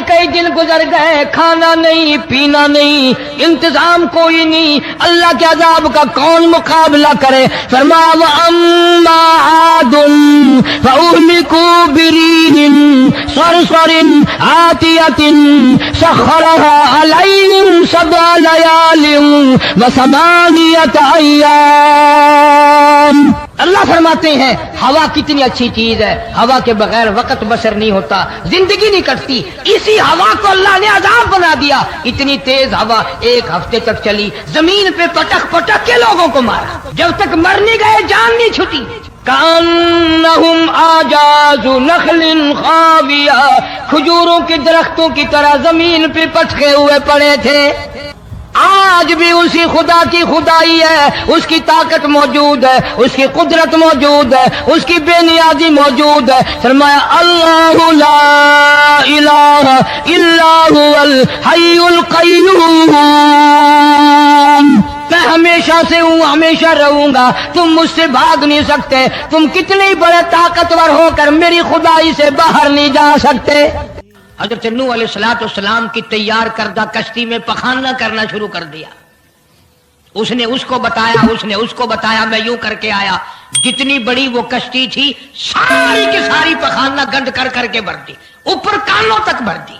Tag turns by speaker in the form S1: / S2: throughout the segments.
S1: کئی دن گزر گئے، کھانا نہیں پینا نہیں، انتظام کوئی نہیں، اللہ کے عذاب کا کون مقابلہ کرے؟ فرمایا وَأَمَّا عَادٌ فَأُهْلِكُوا بِرِيحٍ صَرْصَرٍ عَاتِيَةٍ سَخَّرَهَا عَلَيْهِمْ 7 لَيَالٍ و8 أَيَّامٍ۔ اللہ فرماتے ہیں ہوا کتنی اچھی چیز ہے، ہوا کے بغیر وقت بسر نہیں ہوتا، زندگی نہیں کٹتی، اسی ہوا کو اللہ نے عذاب بنا دیا۔ اتنی تیز ہوا 1 ہفتے تک چلی، زمین پہ پٹک پٹک کے لوگوں کو مارا، جب تک مر نہیں گئے جان نہیں چھٹی۔ کأنہم اعجاز نخل خاویہ، کھجوروں کے درختوں کی طرح زمین پہ پٹکے ہوئے پڑے تھے۔ آج بھی اسی خدا کی خدائی ہے، اس کی طاقت موجود ہے، اس کی قدرت موجود ہے، اس کی بے نیازی موجود ہے۔ فرمایا اللہ لا الہ الا هو الحی القیوم، میں ہمیشہ سے ہوں، ہمیشہ رہوں گا، تم مجھ سے بھاگ نہیں سکتے، تم کتنے ہی بڑے طاقتور ہو کر میری خدائی سے باہر نہیں جا سکتے۔ حضرت نوح علیہ السلام کی تیار کردہ کشتی میں پخانہ کرنا شروع کر دیا۔ اس نے اس کو بتایا، اس نے اس کو بتایا، میں یوں کر کے آیا۔ جتنی بڑی وہ کشتی تھی ساری کی ساری پخانہ گند کر کر کے بھر دی، اوپر کانوں تک بھر دی۔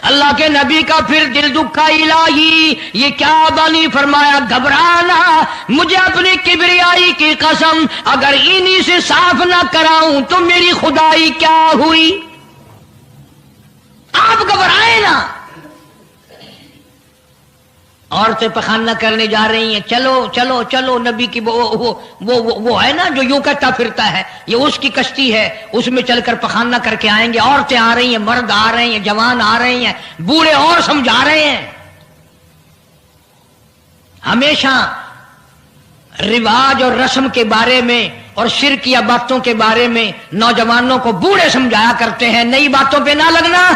S1: اللہ کے نبی کا پھر دل دکھا، الہی یہ کیا بنی؟ فرمایا گھبرانا، مجھے اپنی کبریائی کی قسم اگر انہی سے صاف نہ کراؤں تو میری خدائی کیا ہوئی؟ آپ گھبرائیں نا۔ عورتیں پخانہ کرنے جا رہی ہیں، چلو چلو چلو، نبی کی وہ ہے نا جو یوں کہتا پھرتا ہے، یہ اس کی کشتی ہے، اس میں چل کر پخانہ کر کے آئیں گے۔ عورتیں آ رہی ہیں، مرد آ رہے ہیں، جوان آ رہے ہیں، بوڑھے اور سمجھا رہے ہیں۔ ہمیشہ رواج اور رسم کے بارے میں اور شرکیہ باتوں کے بارے میں نوجوانوں کو بوڑھے سمجھایا کرتے ہیں، نئی باتوں پہ نہ لگنا،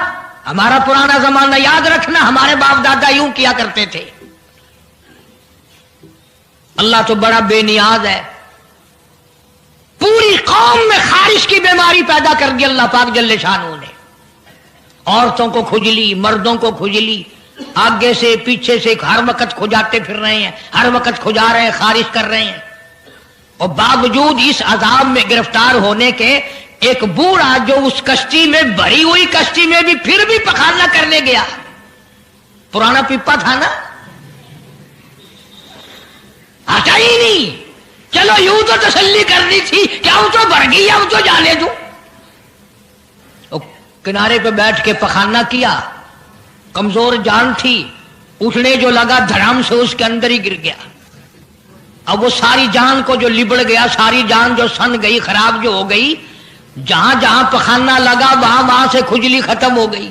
S1: ہمارا پرانا زمانہ یاد رکھنا، ہمارے باپ دادا یوں کیا کرتے تھے۔ اللہ تو بڑا بے نیاز ہے، پوری قوم میں خارش کی بیماری پیدا کر دی اللہ پاک جل شانہ نے۔ عورتوں کو کھجلی، مردوں کو کھجلی، آگے سے پیچھے سے ہر وقت کھجاتے پھر رہے ہیں، ہر وقت کھجا رہے ہیں، خارش کر رہے ہیں۔ اور باوجود اس عذاب میں گرفتار ہونے کے ایک بوڑھا جو اس کشتی میں بھری ہوئی کشتی میں بھی پھر بھی پخانہ کرنے گیا، پرانا پپا تھا نا، ہٹا ہی نہیں۔ چلو یوں تو تسلی کرنی تھی کہ ہم تو بھر گئی، ہم تو جانے دوں۔ کنارے پہ بیٹھ کے پخانہ کیا، کمزور جان تھی، اٹھنے جو لگا دھڑام سے اس کے اندر ہی گر گیا۔ اب وہ ساری جان کو جو لبڑ گیا، ساری جان جو سن گئی، خراب جو ہو گئی، جہاں جہاں پخانہ لگا وہاں وہاں سے کھجلی ختم ہو گئی۔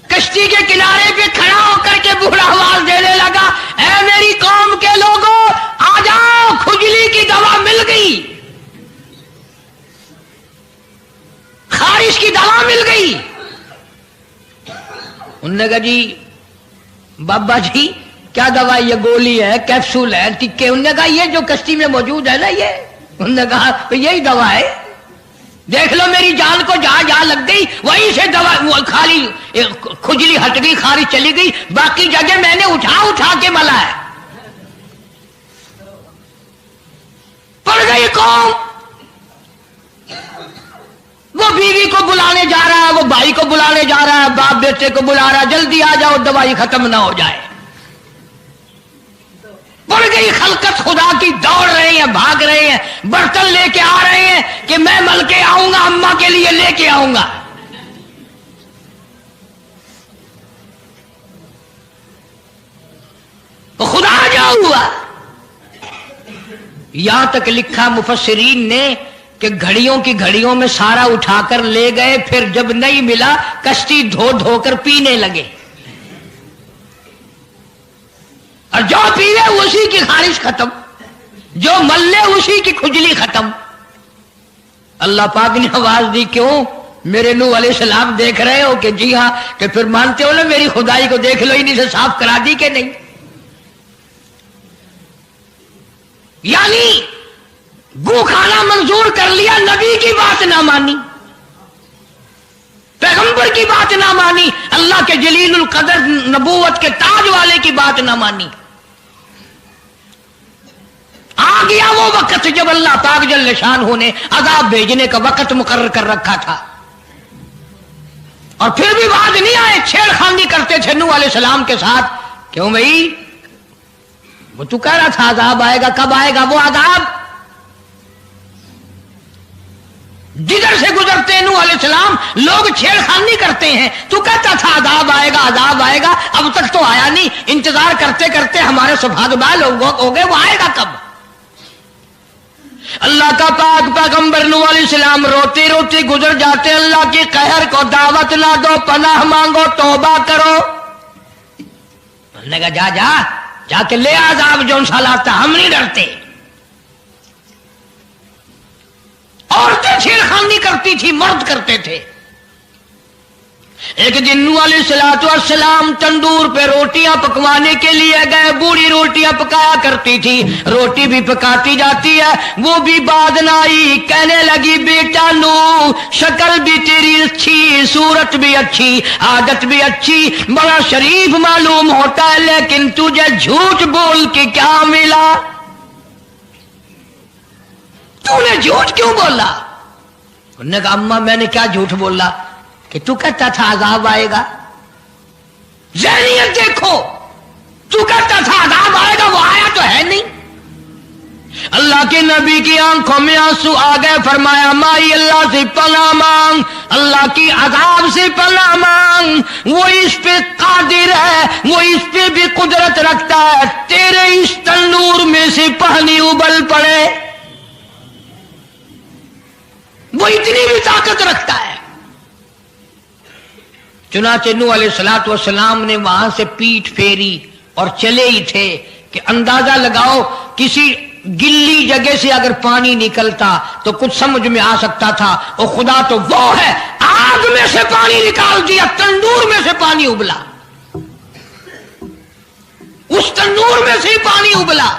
S1: کشتی کے کنارے پہ کھڑا ہو کر کے بوڑھا آواز دینے لگا، اے میری قوم کے لوگوں آ جاؤ، کھجلی کی دوا مل گئی، خارش کی دوا مل گئی۔ انہوں نے کہا جی بابا جی کیا دوا؟ یہ گولی ہے، کیپسول ہے، ٹکے؟ انہوں نے کہا یہ جو کشتی میں موجود ہے نا یہ۔ انہوں نے کہا تو یہی دوا ہے، دیکھ لو میری جان کو جہاں جہاں لگ گئی وہیں سے دوا خالی کھجلی ہٹ گئی، خارش چلی گئی، باقی جگہ میں نے اٹھا اٹھا کے ملا ہے۔ پڑ گئی قوم، وہ بیوی کو بلانے جا رہا ہے، وہ بھائی کو بلانے جا رہا ہے، باپ بیٹے کو بلا رہا ہے، جلدی آ جاؤ دوائی ختم نہ ہو جائے۔ پڑ گئی خلقت خدا کی، دوڑ رہے ہیں، بھاگ رہے ہیں، برتن لے کے آ رہے ہیں کہ میں مل کے آؤں گا، اماں کے لیے لے کے آؤں گا۔ تو خدا جا ہوا۔ یہاں تک لکھا مفسرین نے کہ گھڑیوں کی گھڑیوں میں سارا اٹھا کر لے گئے، پھر جب نہیں ملا کشتی دھو دھو کر پینے لگے، اور جو پیوے اسی کی خارش ختم، جو ملے اسی کی کھجلی ختم۔ اللہ پاک نے آواز دی، کیوں میرے نوح علیہ السلام دیکھ رہے ہو؟ کہ جی ہاں۔ کہ پھر مانتے ہو نا میری خدائی کو؟ دیکھ لو انہیں سے صاف کرا دی کہ نہیں؟ یعنی گو کھانا منظور کر لیا، نبی کی بات نہ مانی۔ پیغمبر کی بات نہ مانی، اللہ کے جلیل القدر نبوت کے تاج والے کی بات نہ مانی۔ آ گیا وہ وقت جب اللہ پاک جل شانہ نے عذاب بھیجنے کا وقت مقرر کر رکھا تھا، اور پھر بھی باز نہیں آئے، چھیڑ خانی کرتے تھے نوح علیہ السلام کے ساتھ۔ کیوں بھائی؟ وہ تو کہہ رہا تھا عذاب آئے گا، کب آئے گا وہ عذاب؟ جدھر سے گزرتے نوح علیہ السلام لوگ چھیڑ خانی کرتے ہیں، تو کہتا تھا عذاب آئے گا، عذاب آئے گا، اب تک تو آیا نہیں، انتظار کرتے کرتے ہمارے سبحان بال ہو گئے، وہ آئے گا کب؟ اللہ کا پاک پیغمبر نوح علیہ السلام روتی روتی گزر جاتے، اللہ کی قہر کو دعوت نہ دو، پناہ مانگو، توبہ کرو۔ نے کہا جا جا جا کے لے عذاب جو انشاءاللہ آتا، ہم نہیں ڈرتے۔ عورتیں چھیڑخانی کرتی تھی، مرد کرتے تھے۔ ایک دن نوح علیہ السلام تندور پہ روٹیاں پکوانے کے لیے گئے، بوڑھی روٹیاں پکایا کرتی تھی، روٹی بھی پکاتی جاتی ہے، وہ بھی بعد نہ آئی، کہنے لگی بیٹا نوح شکل بھی تیری اچھی، صورت بھی اچھی، عادت بھی اچھی، بڑا شریف معلوم ہوتا ہے، لیکن تجھے جھوٹ بول کے کیا ملا؟ تو نے جھوٹ کیوں بولا؟ انہوں نے کہا اماں میں نے کیا جھوٹ بولا کہ تو کہتا تھا عذاب آئے گا؟ ذہنیت دیکھو، تو کہتا تھا عذاب آئے گا، وہ آیا تو ہے نہیں۔ اللہ کے نبی کی آنکھوں میں آنسو آ گئے، فرمایا مائی اللہ سے پناہ مانگ، اللہ کی عذاب سے پناہ مانگ، وہ اس پہ قادر ہے، وہ اس پہ بھی قدرت رکھتا ہے، تیرے اس تنور میں سے پانی ابل پڑے، وہ اتنی بھی طاقت رکھتا ہے۔ چنانچہ نوح علیہ السلام نے وہاں سے پیٹھ پھیری اور چلے ہی تھے کہ اندازہ لگاؤ کسی گلی جگہ سے اگر پانی نکلتا تو کچھ سمجھ میں آ سکتا تھا، اور خدا تو وہ ہے، آگ میں سے پانی نکال دیا، تندور میں سے پانی ابلا، اس تندور میں سے ہی پانی ابلا۔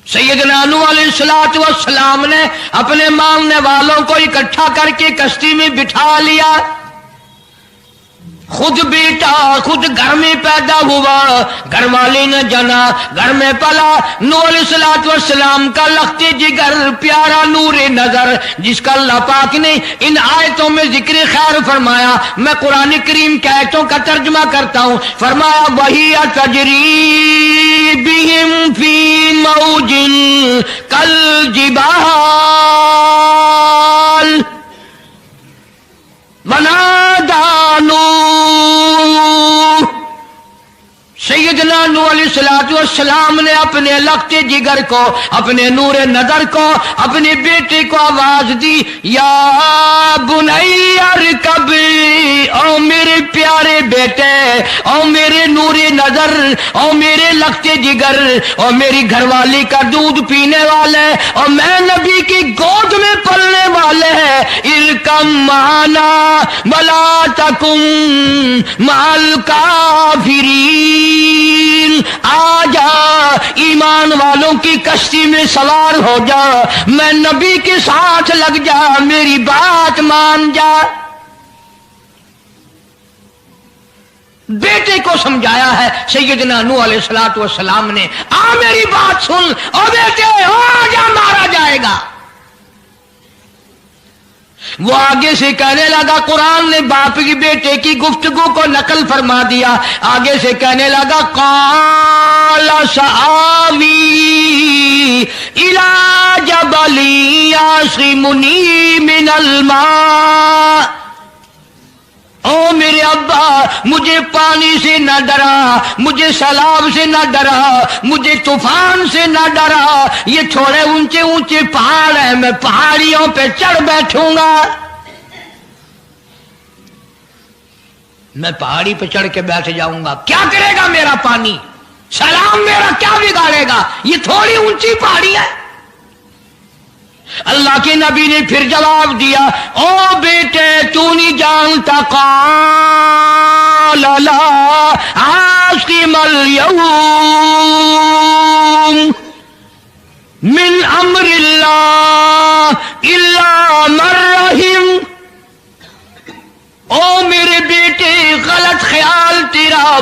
S1: سیدنا نوح علیہ السلام نے اپنے ماننے والوں کو اکٹھا کر کے کشتی میں بٹھا لیا، خود بیٹا، خود گھر میں پیدا ہوا، گھر والے نے جنا، گھر میں پلا۔ نوح علیہ السلام کا لخت جگر، پیارا نور نظر، جس کا اللہ پاک نے ان آیتوں میں ذکر خیر فرمایا۔ میں قرآن کریم کی آیتوں کا ترجمہ کرتا ہوں۔ فرمایا وہی تجری بہم فی موج کالجبال ونادى نوح، سیدنا نوح علیہ السلام نے اپنے لخت جگر کو، اپنے نور نظر کو، اپنے بیٹے کو آواز دی، یا بنی ارکب، او میرے پیارے بیٹے، او میرے نور نظر، او میرے لخت جگر، او میری گھر والی کا دودھ پینے والے، اور میں نبی کی گود میں پلنے والے ہیں، ارکم معنا ولا تکن مع الکافرین، آ جا ایمان والوں کی کشتی میں سوار ہو جا، میں نبی کے ساتھ لگ جا، میری بات مان جا۔ بیٹے کو سمجھایا ہے سیدنا نوح علیہ السلام نے، آ میری بات سن، او بیٹے آ جا، مارا جائے گا۔ وہ آگے سے کہنے لگا، قرآن نے باپ کی بیٹے کی گفتگو کو نقل فرما دیا، آگے سے کہنے لگا قال سآوی الی جبل یعصمنی من الماء، او میرے ابا مجھے پانی سے نہ ڈرا، مجھے سیلاب سے نہ ڈرا، مجھے طوفان سے نہ ڈرا، یہ تھوڑے اونچے اونچے پہاڑ ہیں، میں پہاڑیوں پہ چڑھ بیٹھوں گا، میں پہاڑی پہ چڑھ کے بیٹھ جاؤں گا، کیا کرے گا میرا پانی، سیلاب میرا کیا بگاڑے گا، یہ تھوڑی اونچی پہاڑی ہے۔ اللہ کے نبی نے پھر جواب دیا، او بیٹے تو نہیں جانتا، قال لا عاصم اليوم من امر اللہ الا من رحم،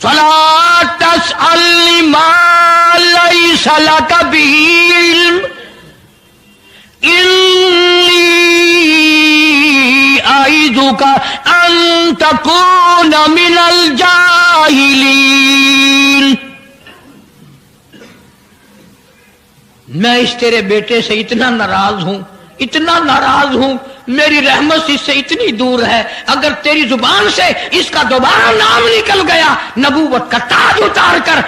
S1: فلا تسألنی ما لیس لک بہ علم انی اعیذک ان تکون من الجاہلین. میں اس تیرے بیٹے سے اتنا ناراض ہوں، میری رحمت اس سے اتنی دور ہے، اگر تیری زبان سے اس کا دوبارہ نام نکل گیا، نبوت کا تاج اتار کر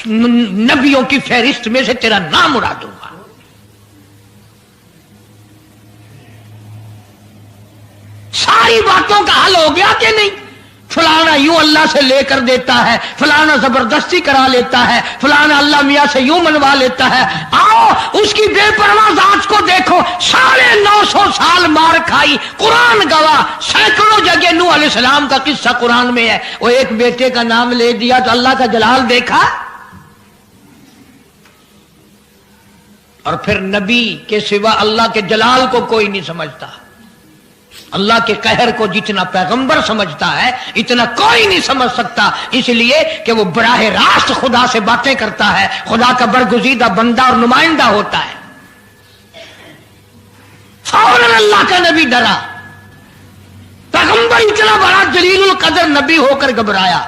S1: نبیوں کی فہرست میں سے تیرا نام اڑا دوں گا. ساری باتوں کا حل ہو گیا کہ نہیں؟ فلانا یوں اللہ سے لے کر دیتا ہے، فلانا زبردستی کرا لیتا ہے، فلانا اللہ میاں سے یوں منوا لیتا ہے. آؤ اس کی بے پرواہ ذات کو دیکھو، 950 سال مار کھائی، قرآن گواہ، سینکڑوں جگہ نوح علیہ السلام کا قصہ قرآن میں ہے. وہ ایک بیٹے کا نام لے دیا تو اللہ کا جلال دیکھا. اور پھر نبی کے سوا اللہ کے جلال کو کوئی نہیں سمجھتا. اللہ کے قہر کو جتنا پیغمبر سمجھتا ہے اتنا کوئی نہیں سمجھ سکتا، اس لیے کہ وہ براہ راست خدا سے باتیں کرتا ہے، خدا کا برگزیدہ بندہ اور نمائندہ ہوتا ہے. فوراً اللہ کا نبی ڈرا، پیغمبر اتنا بڑا جلیل القدر نبی ہو کر گھبرایا،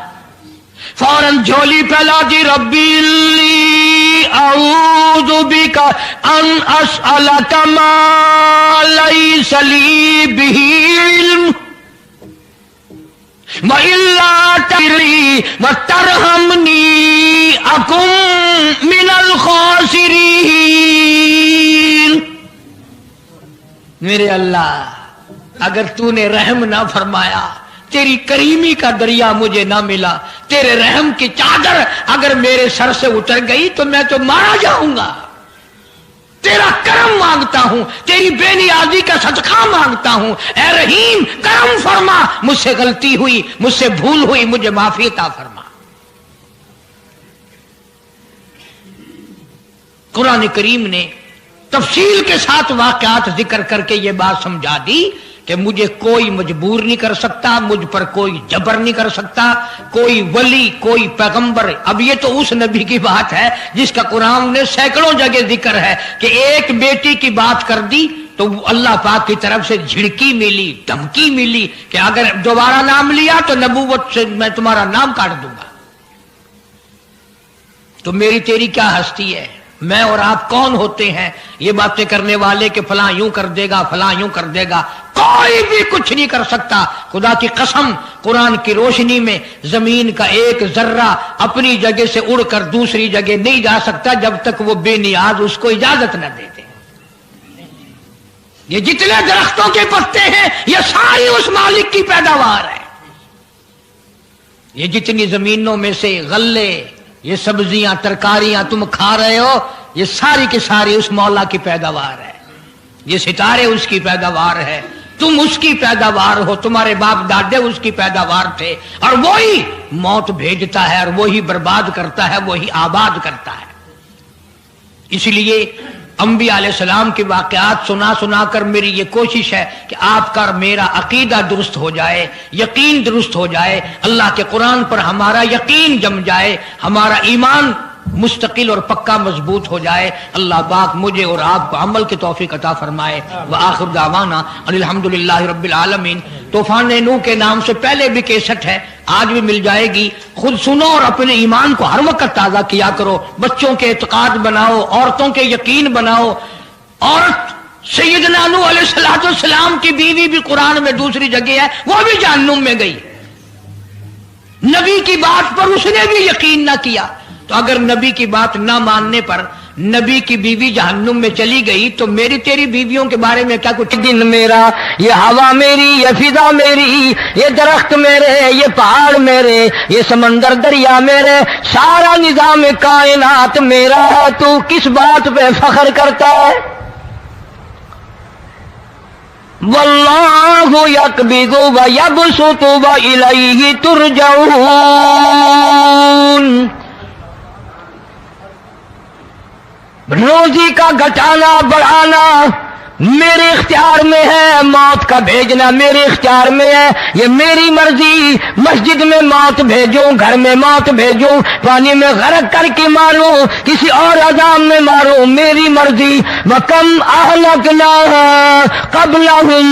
S1: فوراً جھولی پھیلا دی، ربی لی اعوذ بک ان اسألک ما لیس لی بہ علم وإلا تغفر وترحمنی اکن من الخاسرین. میرے اللہ اگر تو نے رحم نہ فرمایا، تیری کریمی کا دریا مجھے نہ ملا، تیرے رحم کی چادر اگر میرے سر سے اتر گئی تو میں تو مارا جاؤں گا. تیرا کرم مانگتا ہوں، تیری بے نیازی کا صدقہ مانگتا ہوں، اے رحیم کرم فرما، مجھ سے غلطی ہوئی، مجھ سے بھول ہوئی، مجھے معافی عطا فرما. قرآن کریم نے تفصیل کے ساتھ واقعات ذکر کر کے یہ بات سمجھا دی کہ مجھے کوئی مجبور نہیں کر سکتا، مجھ پر کوئی جبر نہیں کر سکتا، کوئی ولی، کوئی پیغمبر. اب یہ تو اس نبی کی بات ہے جس کا قرآن نے سینکڑوں جگہ ذکر ہے کہ ایک بیٹی کی بات کر دی تو اللہ پاک کی طرف سے جھڑکی ملی، دھمکی ملی کہ اگر دوبارہ نام لیا تو نبوت سے میں تمہارا نام کاٹ دوں گا. تو میری تیری کیا ہستی ہے؟ میں اور آپ کون ہوتے ہیں یہ باتیں کرنے والے کہ فلاں یوں کر دے گا، فلاں یوں کر دے گا؟ کوئی بھی کچھ نہیں کر سکتا. خدا کی قسم قرآن کی روشنی میں زمین کا ایک ذرہ اپنی جگہ سے اڑ کر دوسری جگہ نہیں جا سکتا جب تک وہ بے نیاز اس کو اجازت نہ دے دے. یہ جتنے درختوں کے پتے ہیں یہ ساری اس مالک کی پیداوار ہے. یہ جتنی زمینوں میں سے غلے، یہ سبزیاں، ترکاریاں تم کھا رہے ہو، یہ ساری کی ساری اس مولا کی پیداوار ہے. یہ ستارے اس کی پیداوار ہے، تم اس کی پیداوار ہو، تمہارے باپ دادے اس کی پیداوار تھے، اور وہی موت بھیجتا ہے اور وہی برباد کرتا ہے، وہی آباد کرتا ہے. اس لیے انبیاء علیہ السلام کے واقعات سنا سنا کر میری یہ کوشش ہے کہ آپ کا اور میرا عقیدہ درست ہو جائے، یقین درست ہو جائے، اللہ کے قرآن پر ہمارا یقین جم جائے، ہمارا ایمان مستقل اور پکا مضبوط ہو جائے. اللہ پاک مجھے اور آپ کو عمل کی توفیق عطا فرمائے. وآخر دعوانا ان الحمدللہ رب العالمین. طوفان نوح کے نام سے پہلے بھی کیسٹ ہے، آج بھی مل جائے گی. خود سنو اور اپنے ایمان کو ہر وقت تازہ کیا کرو. بچوں کے اعتقاد بناؤ، عورتوں کے یقین بناؤ. عورت سیدنا نوح علیہ السلام کی بیوی بھی قرآن میں دوسری جگہ ہے، وہ بھی جہنم میں گئی. نبی کی بات پر اس نے بھی یقین نہ کیا، تو اگر نبی کی بات نہ ماننے پر نبی کی بیوی جہنم میں چلی گئی تو میری تیری بیویوں کے بارے میں کیا کچھ؟ دن میرا، یہ ہوا میری، یہ فضا میری، یہ درخت میرے، یہ پہاڑ میرے، یہ سمندر دریا میرے، سارا نظام کائنات میرا ہے. تو کس بات پہ فخر کرتا ہے؟ واللہ یقبض ویبسط والیہ ترجعون. روزی کا گھٹانا بڑھانا، میرے اختیار میں ہے، موت کا بھیجنا میرے اختیار میں ہے، یہ میری مرضی، مسجد میں موت بھیجوں، گھر میں موت بھیجوں، پانی میں غرق کر کے ماروں، کسی اور عذاب میں ماروں، میری مرضی۔ وَكَمْ أَهْلَكْنَا قَبْلَهُم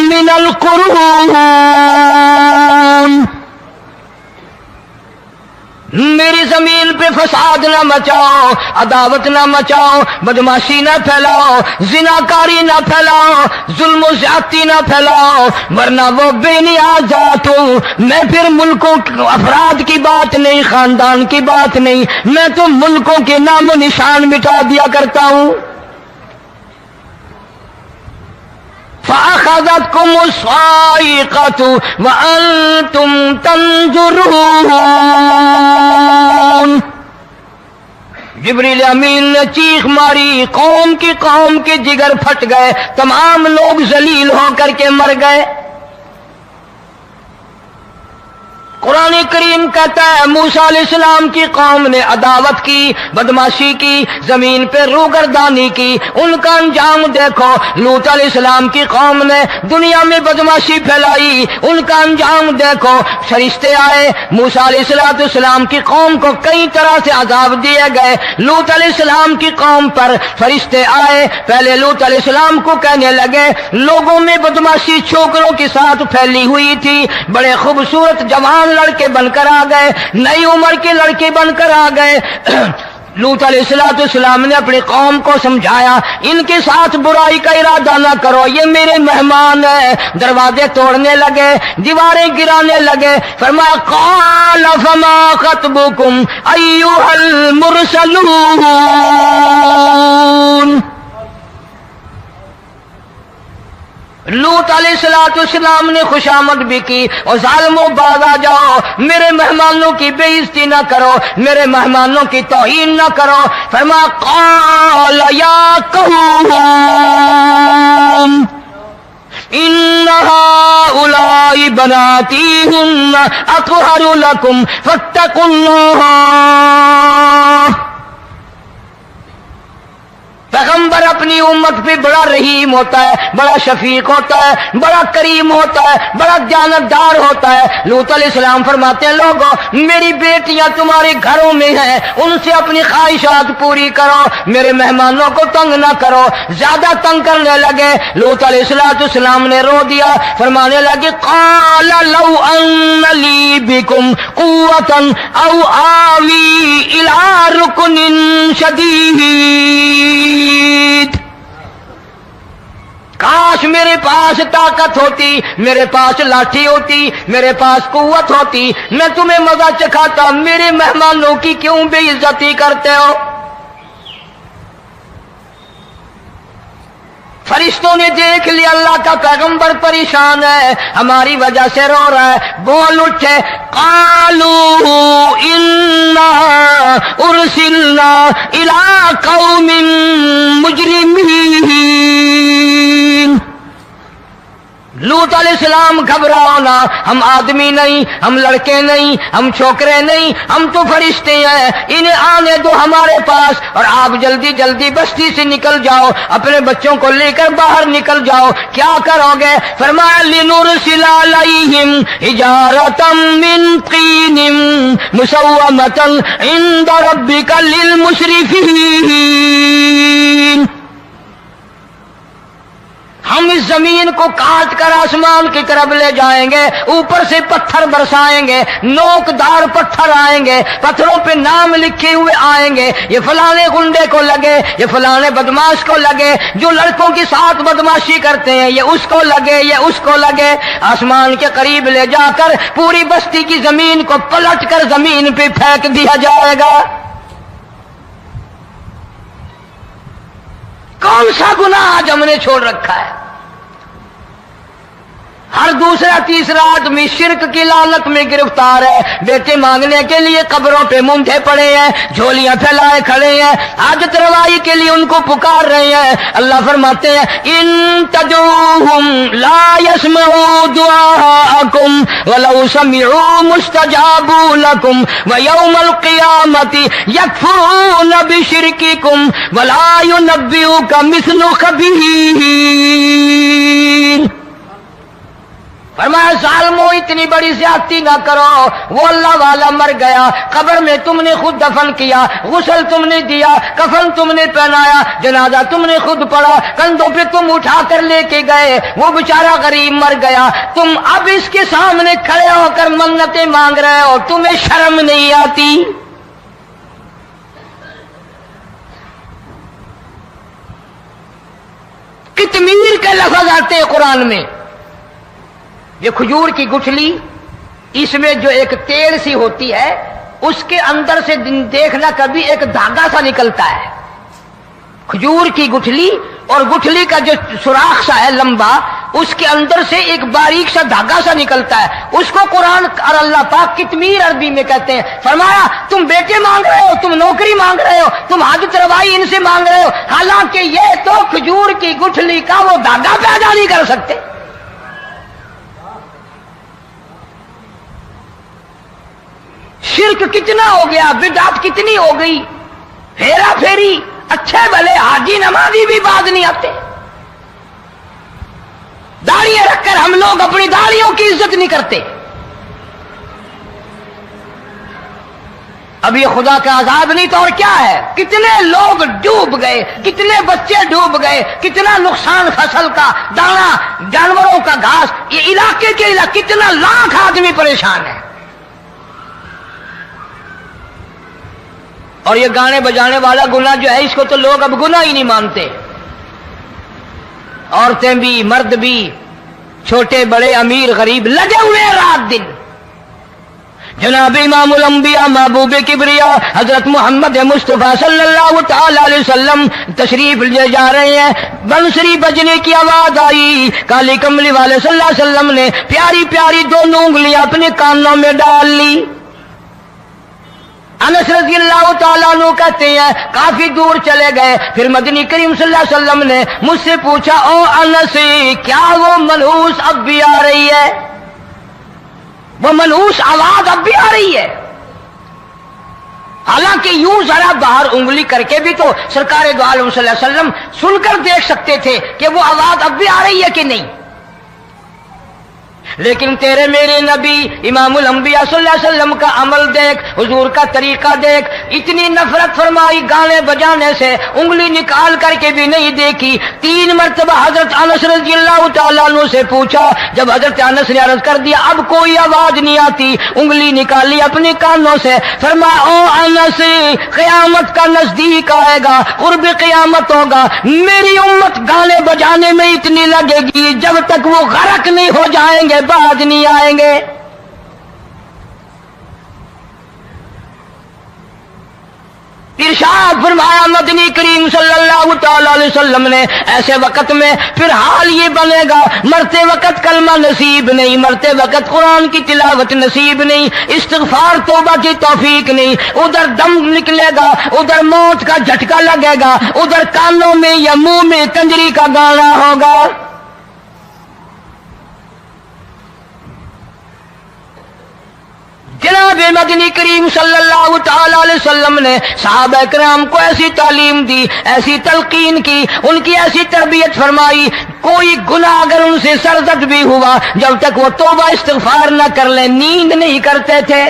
S1: مِّنَ الْقُرُونِ، میری زمین پہ فساد نہ مچاؤ، عداوت نہ مچاؤ، بدماشی نہ پھیلاؤ، زناکاری نہ پھیلاؤ، ظلم و زیادتی نہ پھیلاؤ، ورنہ وہ بے نیاز ذات ہوں۔ میں پھر ملکوں افراد کی بات نہیں، خاندان کی بات نہیں، میں تو ملکوں کے نام و نشان مٹا دیا کرتا ہوں۔ فَأَخَذَتْكُمُ الصَّاعِقَةُ وَأَنْتُمْ تَنْظُرُونَ، جبریل امین نے چیخ ماری، قوم کے جگر پھٹ گئے، تمام لوگ ذلیل ہو کر کے مر گئے۔ قرآن کریم کہتا ہے موسیٰ علیہ السلام کی قوم نے عداوت کی، بدماشی کی، زمین پہ روگردانی کی، ان کا انجام دیکھو۔ لوط علیہ السلام کی قوم نے دنیا میں بدماشی پھیلائی، ان کا انجام دیکھو۔ فرشتے آئے، موسیٰ علیہ السلام کی قوم کو کئی طرح سے عذاب دیے گئے۔ لوط علیہ السلام کی قوم پر فرشتے آئے، پہلے لوط علیہ السلام کو کہنے لگے، لوگوں میں بدماشی چھوکروں کے ساتھ پھیلی ہوئی تھی، بڑے خوبصورت جوان لڑکے بن کر آ گئے، نئی عمر کے لڑکے بن کر آ گئے۔ لوط علیہ السلام نے اپنی قوم کو سمجھایا، ان کے ساتھ برائی کا ارادہ نہ کرو، یہ میرے مہمان ہیں۔ دروازے توڑنے لگے، دیواریں گرانے لگے، فرمایا قال فما خطبكم ايها المرسلون۔ لوط علیہ السلام نے خوشامد بھی کی، اور ظالموں باز آ جاؤ، میرے مہمانوں کی بے عزتی نہ کرو، میرے مہمانوں کی توہین نہ کرو۔ فرمایا قال یا قوم ان هؤلاء بناتی هن اطهر لكم فاتقوا الله۔ پیغمبر اپنی امت پہ بڑا رحیم ہوتا ہے، بڑا شفیق ہوتا ہے، بڑا کریم ہوتا ہے، بڑا دیانتدار ہوتا ہے۔ لوط علیہ السلام فرماتے ہیں لوگوں، میری بیٹیاں تمہارے گھروں میں ہیں، ان سے اپنی خواہشات پوری کرو، میرے مہمانوں کو تنگ نہ کرو۔ زیادہ تنگ کرنے لگے، لوط علیہ السلام نے رو دیا، فرمانے لگے قال لو ان لی بکم قوة او آوی الى رکن شدید، کاش میرے پاس طاقت ہوتی، میرے پاس لاٹھی ہوتی، میرے پاس قوت ہوتی، میں تمہیں مزہ چکھاتا۔ میرے مہمانوں کی کیوں بے عزتی کرتے ہو؟ فرشتوں نے دیکھ لیا اللہ کا پیغمبر پریشان ہے، ہماری وجہ سے رو رہا ہے، بول اٹھے قالوا انا ارسلنا الى قوم مجرمین۔ لوط علیہ السلام گھبراؤ نہ، ہم آدمی نہیں، ہم لڑکے نہیں، ہم چھوکرے نہیں، ہم تو فرشتے ہیں، انہیں آنے دو ہمارے پاس، اور آپ جلدی جلدی بستی سے نکل جاؤ، اپنے بچوں کو لے کر باہر نکل جاؤ۔ کیا کرو گے؟ فرمایا لنرسل علیہم حجارۃ من طین مسومۃ عند ربک للمسرفین۔ ہم اس زمین کو کاٹ کر آسمان کی طرف لے جائیں گے، اوپر سے پتھر برسائیں گے، نوکدار پتھر آئیں گے، پتھروں پہ نام لکھے ہوئے آئیں گے، یہ فلانے گنڈے کو لگے، یہ فلانے بدماش کو لگے، جو لڑکوں کے ساتھ بدماشی کرتے ہیں یہ اس کو لگے، یہ اس کو لگے۔ آسمان کے قریب لے جا کر پوری بستی کی زمین کو پلٹ کر زمین پہ پھینک دیا جائے گا۔ کون سا گناہ آج ہم نے چھوڑ رکھا ہے؟ ہر دوسرا تیسرا آدمی شرک کی لعنت میں گرفتار ہے، بیٹے مانگنے کے لیے قبروں پہ مونڈھے پڑے ہیں، جھولیاں پھیلائے کھڑے ہیں، حاجت روائی کے لیے ان کو پکار رہے ہیں۔ اللہ فرماتے ہیں ان تدعوہم لا يسمعوا دعاءکم ولو سمعوا مستجابوا لکم ویوم القیامت یکفرون بشرککم ولا ینبئک مثل خبیر۔ فرمایا ظالمو اتنی بڑی زیادتی نہ کرو، وہ اللہ والا مر گیا، قبر میں تم نے خود دفن کیا، غسل تم نے دیا، کفن تم نے پہنایا، جنازہ تم نے خود پڑھا، کندھوں پہ تم اٹھا کر لے کے گئے، وہ بیچارہ غریب مر گیا، تم اب اس کے سامنے کھڑے ہو کر منتیں مانگ رہے ہو، تمہیں شرم نہیں آتی؟ کتمیر کے لفظ آتے ہیں قرآن میں۔ یہ کھجور کی گٹھلی، اس میں جو ایک تیل سی ہوتی ہے، اس کے اندر سے دیکھنا کبھی ایک دھاگا سا نکلتا ہے۔ کھجور کی گٹھلی اور گٹھلی کا جو سوراخ سا ہے لمبا، اس کے اندر سے ایک باریک سا دھاگا سا نکلتا ہے، اس کو قرآن اور اللہ پاک کتمیر عربی میں کہتے ہیں۔ فرمایا تم بیٹے مانگ رہے ہو، تم نوکری مانگ رہے ہو، تم حاجت روائی ان سے مانگ رہے ہو، حالانکہ یہ تو کھجور کی گٹھلی کا وہ دھاگا پیدا نہیں کر سکتے۔ شرک کتنا ہو گیا، بدعت کتنی ہو گئی، پھیرا پھیری، اچھے بھلے حاجی نمازی بھی باز نہیں آتے۔ داڑیاں رکھ کر ہم لوگ اپنی داڑیوں کی عزت نہیں کرتے۔ اب یہ خدا کا عذاب نہیں تو اور کیا ہے؟ کتنے لوگ ڈوب گئے، کتنے بچے ڈوب گئے، کتنا نقصان فصل کا، دانا، جانوروں کا گھاس، یہ علاقے کے علاقے کتنا لاکھ آدمی پریشان ہے۔ اور یہ گانے بجانے والا گناہ جو ہے، اس کو تو لوگ اب گناہ ہی نہیں مانتے۔ عورتیں بھی، مرد بھی، چھوٹے بڑے، امیر غریب لگے ہوئے رات دن۔ جناب امام الانبیاء محبوب کبریا حضرت محمد مصطفیٰ صلی اللہ تعالی علیہ وسلم تشریف لے جا رہے ہیں، بنسری بجنے کی آواز آئی، کالی کملی والے صلی اللہ علیہ وسلم نے پیاری پیاری دونوں انگلیاں اپنے کانوں میں ڈال لی۔ انس رضی اللہ تعالیٰ عنہ کہتے ہیں کافی دور چلے گئے، پھر مدنی کریم صلی اللہ علیہ وسلم نے مجھ سے پوچھا او انس، کیا وہ منحوس اب بھی آ رہی ہے؟ وہ منحوس آواز اب بھی آ رہی ہے؟ حالانکہ یوں ذرا باہر انگلی کر کے بھی تو سرکار دو عالم صلی اللہ علیہ وسلم سن کر دیکھ سکتے تھے کہ وہ آواز اب بھی آ رہی ہے کہ نہیں۔ لیکن تیرے میرے نبی امام الانبیاء صلی اللہ علیہ وسلم کا عمل دیکھ، حضور کا طریقہ دیکھ، اتنی نفرت فرمائی گانے بجانے سے، انگلی نکال کر کے بھی نہیں دیکھی۔ 3 مرتبہ حضرت انس رضی اللہ تعالیٰ عنہ سے پوچھا، جب حضرت انس نے عرض کر دیا اب کوئی آواز نہیں آتی، انگلی نکالی اپنے کانوں سے، فرمایا او انس، قیامت کا نزدیک آئے گا، قرب قیامت ہوگا، میری امت گانے بجانے میں اتنی لگے گی جب تک وہ غرق نہیں ہو جائیں گے باز نہیں آئیں گے۔ ارشاد فرمایا مدنی کریم صلی اللہ تعالی علیہ وسلم نے ایسے وقت میں پھر حال یہ بنے گا، مرتے وقت کلمہ نصیب نہیں، مرتے وقت قرآن کی تلاوت نصیب نہیں، استغفار توبہ کی توفیق نہیں، ادھر دم نکلے گا، ادھر موت کا جھٹکا لگے گا، ادھر کانوں میں یا منہ میں کنجری کا گانا ہوگا۔ جناب مدنی کریم صلی اللہ تعالی علیہ وسلم نے صحابہ کرام کو ایسی تعلیم دی، ایسی تلقین کی، ان کی ایسی تربیت فرمائی، کوئی گناہ اگر ان سے سرزد بھی ہوا جب تک وہ توبہ استغفار نہ کر لیں نیند نہیں کرتے تھے۔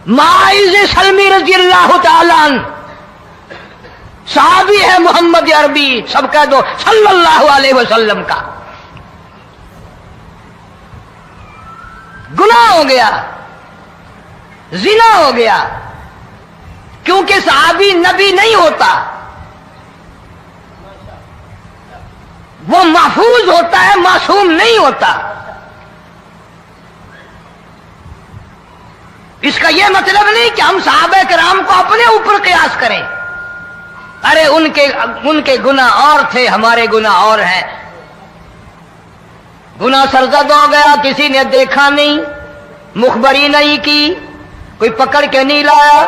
S1: معاذ سلمی رضی اللہ تعالیٰ عنہ صحابی ہے محمد عربی، سب کہہ دو صلی اللہ علیہ وسلم کا، گناہ ہو گیا، زنا ہو گیا، کیونکہ صحابی نبی نہیں ہوتا، وہ محفوظ ہوتا ہے، معصوم نہیں ہوتا۔ اس کا یہ مطلب نہیں کہ ہم صحابہ کرام کو اپنے اوپر قیاس کریں، ارے ان کے گناہ اور تھے، ہمارے گناہ اور ہیں۔ گناہ سرزد ہو گیا، کسی نے دیکھا نہیں، مخبری نہیں کی، کوئی پکڑ کے نہیں لایا،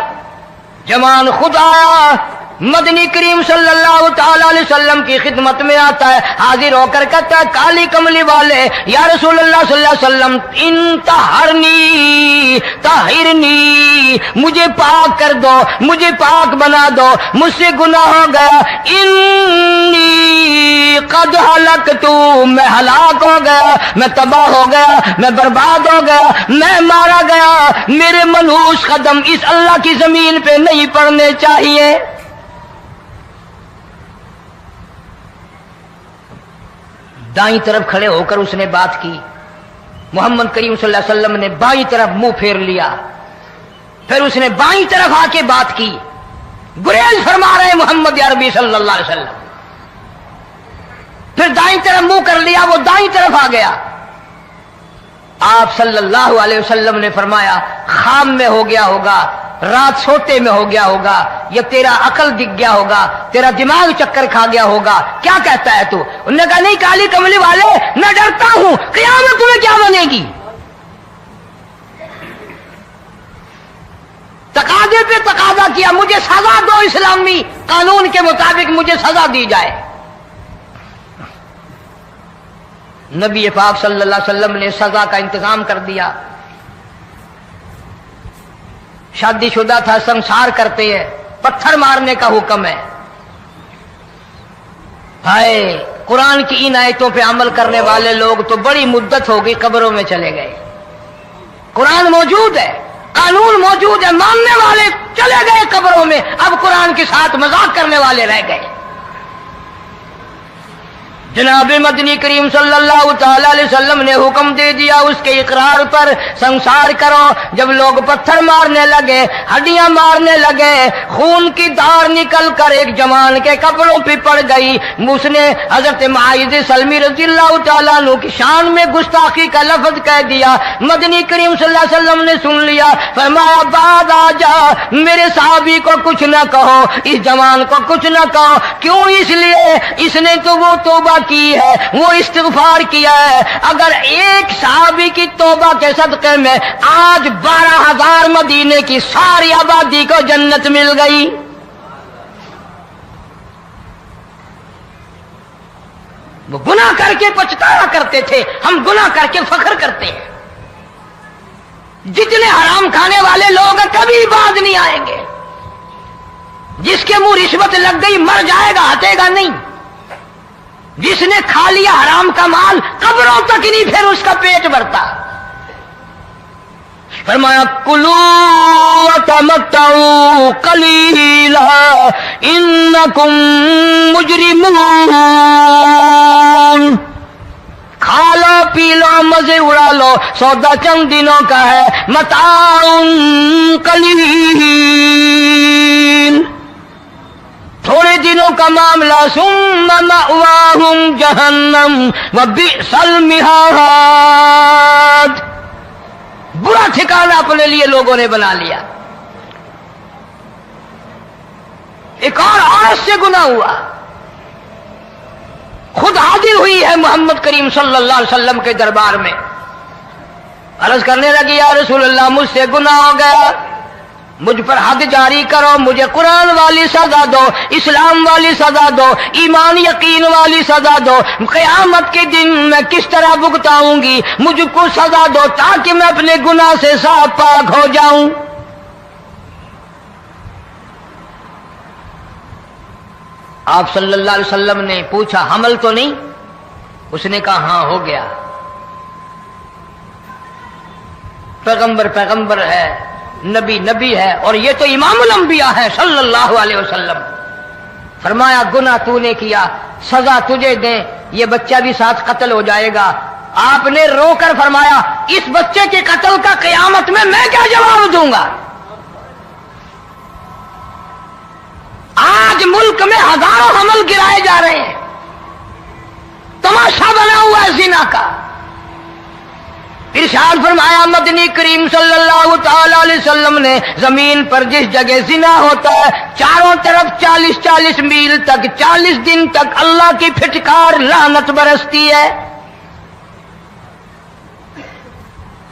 S1: جوان خود آیا، مدنی کریم صلی اللہ تعالی علیہ وسلم کی خدمت میں آتا ہے، حاضر ہو کر کہتا ہے کالی کملی والے یا رسول اللہ صلی اللہ علیہ وسلم انتہرنی طہرنی، مجھے پاک کر دو، مجھے پاک بنا دو، مجھ سے گناہ ہو گیا، انی قد ہلکت، میں ہلاک ہو گیا، میں تباہ ہو گیا، میں برباد ہو گیا، میں مارا گیا، میرے منحوس قدم اس اللہ کی زمین پہ نہیں پڑنے چاہیے۔ دائیں طرف کھڑے ہو کر اس نے بات کی، محمد کریم صلی اللہ علیہ وسلم نے بائیں طرف منہ پھیر لیا، پھر اس نے بائیں طرف آ کے بات کی، گریز فرما رہے محمد عربی صلی اللہ علیہ وسلم، پھر دائیں طرف منہ کر لیا، وہ دائیں طرف آ گیا۔ آپ صلی اللہ علیہ وسلم نے فرمایا خام میں ہو گیا ہوگا، رات سوتے میں ہو گیا ہوگا، یا تیرا عقل دکھ گیا ہوگا، تیرا دماغ چکر کھا گیا ہوگا، کیا کہتا ہے تو؟ انہوں نے کہا نہیں کالی کملی والے، میں ڈرتا ہوں قیامت تمہیں کیا بنے گی، تقاضے پہ تقاضا کیا، مجھے سزا دو، اسلامی قانون کے مطابق مجھے سزا دی جائے۔ نبی پاک صلی اللہ علیہ وسلم نے سزا کا انتظام کر دیا۔ شادی شدہ تھا، سنسار کرتے ہیں، پتھر مارنے کا حکم ہے۔ ہائے قرآن کی ان آیتوں پہ عمل کرنے والے لوگ تو بڑی مدت ہو گئی قبروں میں چلے گئے۔ قرآن موجود ہے، قانون موجود ہے، ماننے والے چلے گئے قبروں میں، اب قرآن کے ساتھ مذاق کرنے والے رہ گئے۔ جناب مدنی کریم صلی اللہ تعالی علیہ وسلم نے حکم دے دیا اس کے اقرار پر سنسار کرو۔ جب لوگ پتھر مارنے لگے، ہڈیاں مارنے لگے، خون کی دھار نکل کر ایک جوان کے کپڑوں پہ پڑ گئی، اس نے حضرت معاذ سلمی رضی اللہ تعالیٰ عنہ کی شان میں گستاخی کا لفظ کہہ دیا۔ مدنی کریم صلی اللہ علیہ وسلم نے سن لیا، فرمایا بعد آ جا، میرے صحابی کو کچھ نہ کہو، اس جوان کو کچھ نہ کہو۔ کیوں؟ اس لیے اس نے تو وہ توبہ کی ہے، وہ استغفار کیا ہے۔ اگر ایک صحابی کی توبہ کے صدقے میں آج 12,000 مدینے کی ساری آبادی کو جنت مل گئی۔ وہ گناہ کر کے پچھتایا کرتے تھے، ہم گناہ کر کے فخر کرتے ہیں۔ جتنے حرام کھانے والے لوگ کبھی باز نہیں آئیں گے۔ جس کے منہ رشوت لگ گئی مر جائے گا، ہٹے گا نہیں۔ جس نے کھا لیا حرام کا مال قبروں تک نہیں پھر اس کا پیٹ بھرتا۔ فرمایا کلو وتمتعوا قلیلا انکم مجرمون، کھا لو پی لو مزے اڑا لو، سودا چند دنوں کا ہے، متاع قلیل، تھوڑے دنوں کا معاملہ، ثم مأواہم جہنم وبئس المہاد، برا ٹھکانہ اپنے لیے لوگوں نے بنا لیا۔ ایک اور عورت سے گناہ ہوا، خود حاضر ہوئی ہے محمد کریم صلی اللہ علیہ وسلم کے دربار میں، عرض کرنے لگی یا رسول اللہ مجھ سے گناہ ہو گیا، مجھ پر حد جاری کرو، مجھے قرآن والی سزا دو، اسلام والی سزا دو، ایمان یقین والی سزا دو، قیامت کے دن میں کس طرح بھگتاؤں گی، مجھ کو سزا دو تاکہ میں اپنے گناہ سے صاف پاک ہو جاؤں۔ آپ صلی اللہ علیہ وسلم نے پوچھا حمل تو نہیں؟ اس نے کہا ہاں ہو گیا۔ پیغمبر ہے، نبی ہے، اور یہ تو امام الانبیاء ہے صلی اللہ علیہ وسلم۔ فرمایا گناہ تو نے کیا، سزا تجھے دیں، یہ بچہ بھی ساتھ قتل ہو جائے گا۔ آپ نے رو کر فرمایا اس بچے کے قتل کا قیامت میں کیا جواب دوں گا؟ آج ملک میں ہزاروں حمل گرائے جا رہے ہیں، تماشا بنا ہوا ہے زنا کا۔ ارشاد فرمایا مدنی کریم صلی اللہ تعالی علیہ وسلم نے زمین پر جس جگہ زنا ہوتا ہے چاروں طرف 40 میل تک 40 دن تک اللہ کی پھٹکار لعنت برستی ہے.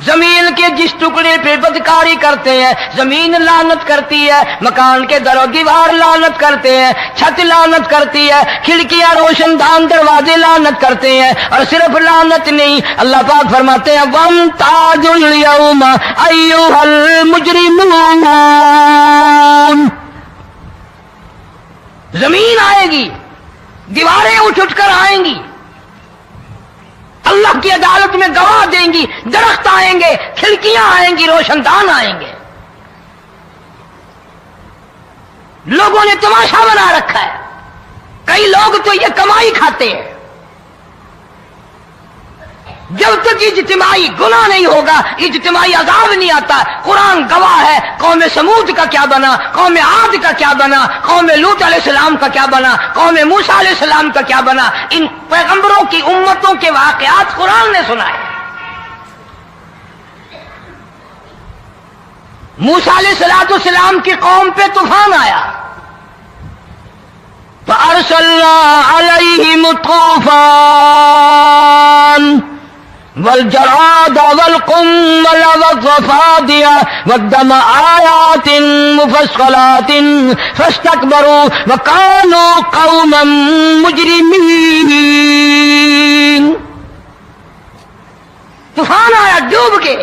S1: زمین کے جس ٹکڑے پہ بدکاری کرتے ہیں زمین لعنت کرتی ہے, مکان کے در و دیوار لعنت کرتے ہیں, چھت لعنت کرتی ہے, کھڑکیاں روشن دان دروازے لعنت کرتے ہیں. اور صرف لعنت نہیں, اللہ پاک فرماتے ہیں وَامْتَازُوا الْيَوْمَ أَيُّهَا الْمُجْرِمُونَ. زمین آئے گی, دیواریں اٹھ کر آئیں گی, اللہ کی عدالت میں گواہ دیں گی, درخت آئیں گے, کھڑکیاں آئیں گی, روشن دان آئیں گے. لوگوں نے تماشا بنا رکھا ہے. کئی لوگ تو یہ کمائی کھاتے ہیں. جب تک اجتماعی گناہ نہیں ہوگا اجتماعی عذاب نہیں آتا. قرآن گواہ ہے, قوم سمود کا کیا بنا, قوم عاد کا کیا بنا, قوم لوط علیہ السلام کا کیا بنا, قوم موسیٰ علیہ السلام کا کیا بنا. ان پیغمبروں کی امتوں کے واقعات قرآن نے سنائے. موسیٰ علیہ السلام کی قوم پہ طوفان آیا, فَأَرْسَلْنَا عَلَيْهِمُ الطُّوفَانَ والجراد والقمل والضفادع والدم آيات مفصلات فاستكبروا وكانوا قوما مجرمين. طوفان آیا, ڈوب کے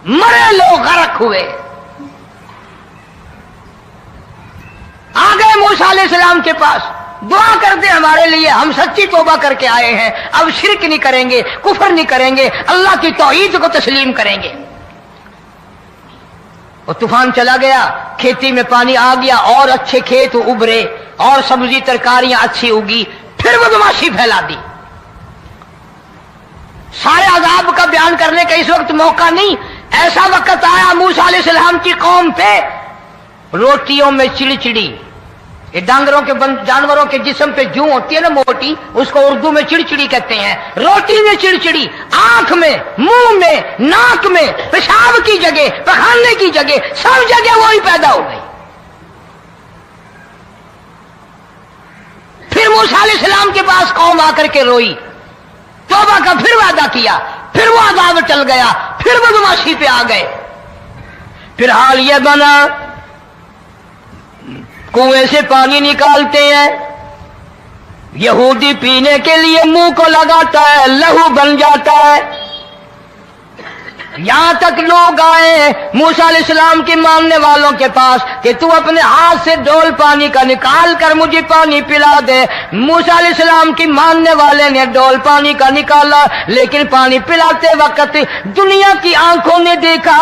S1: مرے لوگ غرق ہوئے. آ گئے موسیٰ علیہ السلام کے پاس, دعا کر دیں ہمارے لیے, ہم سچی توبہ کر کے آئے ہیں, اب شرک نہیں کریں گے, کفر نہیں کریں گے, اللہ کی توحید کو تسلیم کریں گے. اور طوفان چلا گیا, کھیتی میں پانی آ گیا, اور اچھے کھیت ابھرے, اور سبزی ترکاریاں اچھی اگی. پھر بدماشی پھیلا دی. سارے عذاب کا بیان کرنے کا اس وقت موقع نہیں. ایسا وقت آیا موسیٰ علیہ السلام کی قوم پہ روٹیوں میں چڑچڑی. یہ ڈانگروں کے جانوروں کے جسم پہ جوں ہوتی ہے نا موٹی, اس کو اردو میں چڑچڑی کہتے ہیں. روٹی میں چڑچڑی, آنکھ میں, منہ میں, ناک میں, پیشاب کی جگہ, پخانے کی جگہ, سب جگہ وہی پیدا ہو گئی. پھر موسیٰ علیہ السلام کے پاس قوم آ کر کے روئی, توبہ کا پھر وعدہ کیا, پھر وہ عذاب چل گیا, پھر بدماشی پہ آ گئے. پھر حال یہ بنا کنویں سے پانی نکالتے ہیں, یہودی پینے کے لیے منہ کو لگاتا ہے, لہو بن جاتا ہے. یہاں تک لوگ آئے موسیٰ علیہ السلام کے ماننے والوں کے پاس کہ تو اپنے ہاتھ سے ڈول پانی کا نکال کر مجھے پانی پلا دے. موسیٰ علیہ السلام کی ماننے والے نے ڈول پانی کا نکالا, لیکن پانی پلاتے وقت دنیا کی آنکھوں نے دیکھا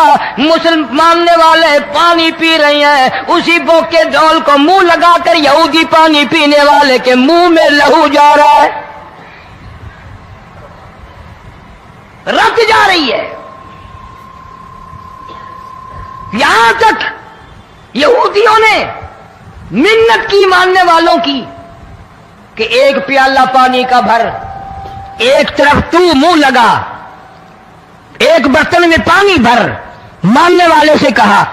S1: ماننے والے پانی پی رہے ہیں, اسی بوک کے ڈول کو منہ لگا کر یہودی پانی پینے والے کے منہ میں لہو جا رہا ہے, رت جا رہی ہے. یہاں تک یہودیوں نے منت کی ماننے والوں کی کہ ایک پیالہ پانی کا بھر, ایک طرف تو منہ لگا, ایک برتن میں پانی بھر. ماننے والے سے کہا,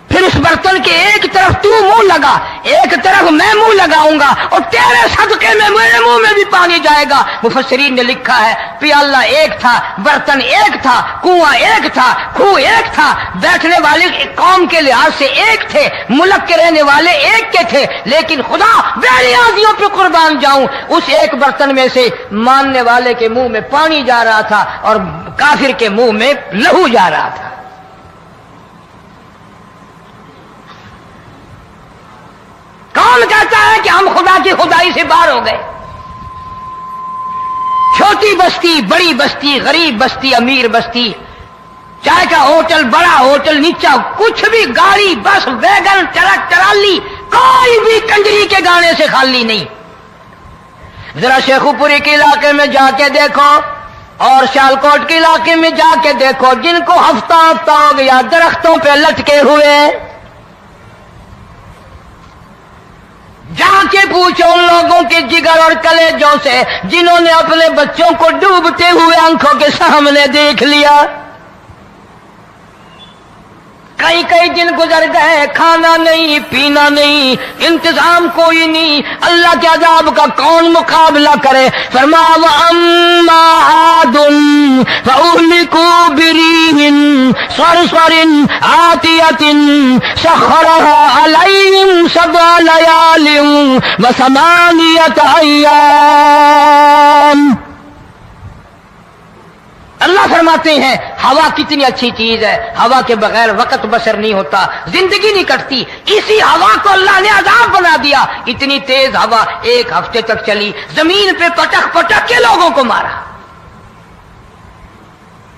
S1: پھر اس برتن کے ایک طرف تو منہ لگا, ایک طرف میں منہ لگاؤں گا, اور تیرے صدقے میں میرے منہ میں بھی پانی جائے گا. مفسرین نے لکھا ہے پیالہ ایک تھا, برتن ایک تھا, کنواں ایک تھا, کھو ایک تھا, بیٹھنے والے قوم کے لحاظ سے ایک تھے, ملک کے رہنے والے ایک کے تھے, لیکن خدا بے نیازیوں پہ قربان جاؤں اس ایک برتن میں سے ماننے والے کے منہ میں پانی جا رہا تھا اور کافر کے منہ میں لہو جا رہا تھا. کون کہتا ہے کہ ہم خدا کی خدائی سے باہر ہو گئے؟ چھوٹی بستی, بڑی بستی, غریب بستی, امیر بستی, چائے کا ہوٹل, بڑا ہوٹل, نیچا کچھ بھی, گاڑی, بس, ویگن, ٹرک, ٹرالی, کوئی بھی کنجری کے گانے سے خالی نہیں. ذرا شیخو پوری کے علاقے میں جا کے دیکھو اور سیالکوٹ کے علاقے میں جا کے دیکھو, جن کو ہفتہ ہفتہ ہو گیا درختوں پہ لٹکے ہوئے, جا کے پوچھو ان لوگوں کے جگر اور کلیجوں سے جنہوں نے اپنے بچوں کو ڈوبتے ہوئے آنکھوں کے سامنے دیکھ لیا. کئی کئی دن گزر گئے، کھانا نہیں، پینا نہیں، انتظام کوئی نہیں، اللہ کے عذاب کا کون مقابلہ کرے؟ فرمایا وَأَمَّا عَادٌ فَأُهْلِكُوا بِرِيحٍ صَرْصَرٍ عَاتِيَةٍ سَخَّرَهَا عَلَيْهِمْ 7 لَيَالٍ و8 أَيَّامٍ. اللہ فرماتے ہیں ہوا کتنی اچھی چیز ہے، ہوا کے بغیر وقت بسر نہیں ہوتا، زندگی نہیں کٹتی. اسی ہوا کو اللہ نے عذاب بنا دیا. اتنی تیز ہوا 1 ہفتے تک چلی، زمین پہ پٹک پٹک کے لوگوں کو مارا.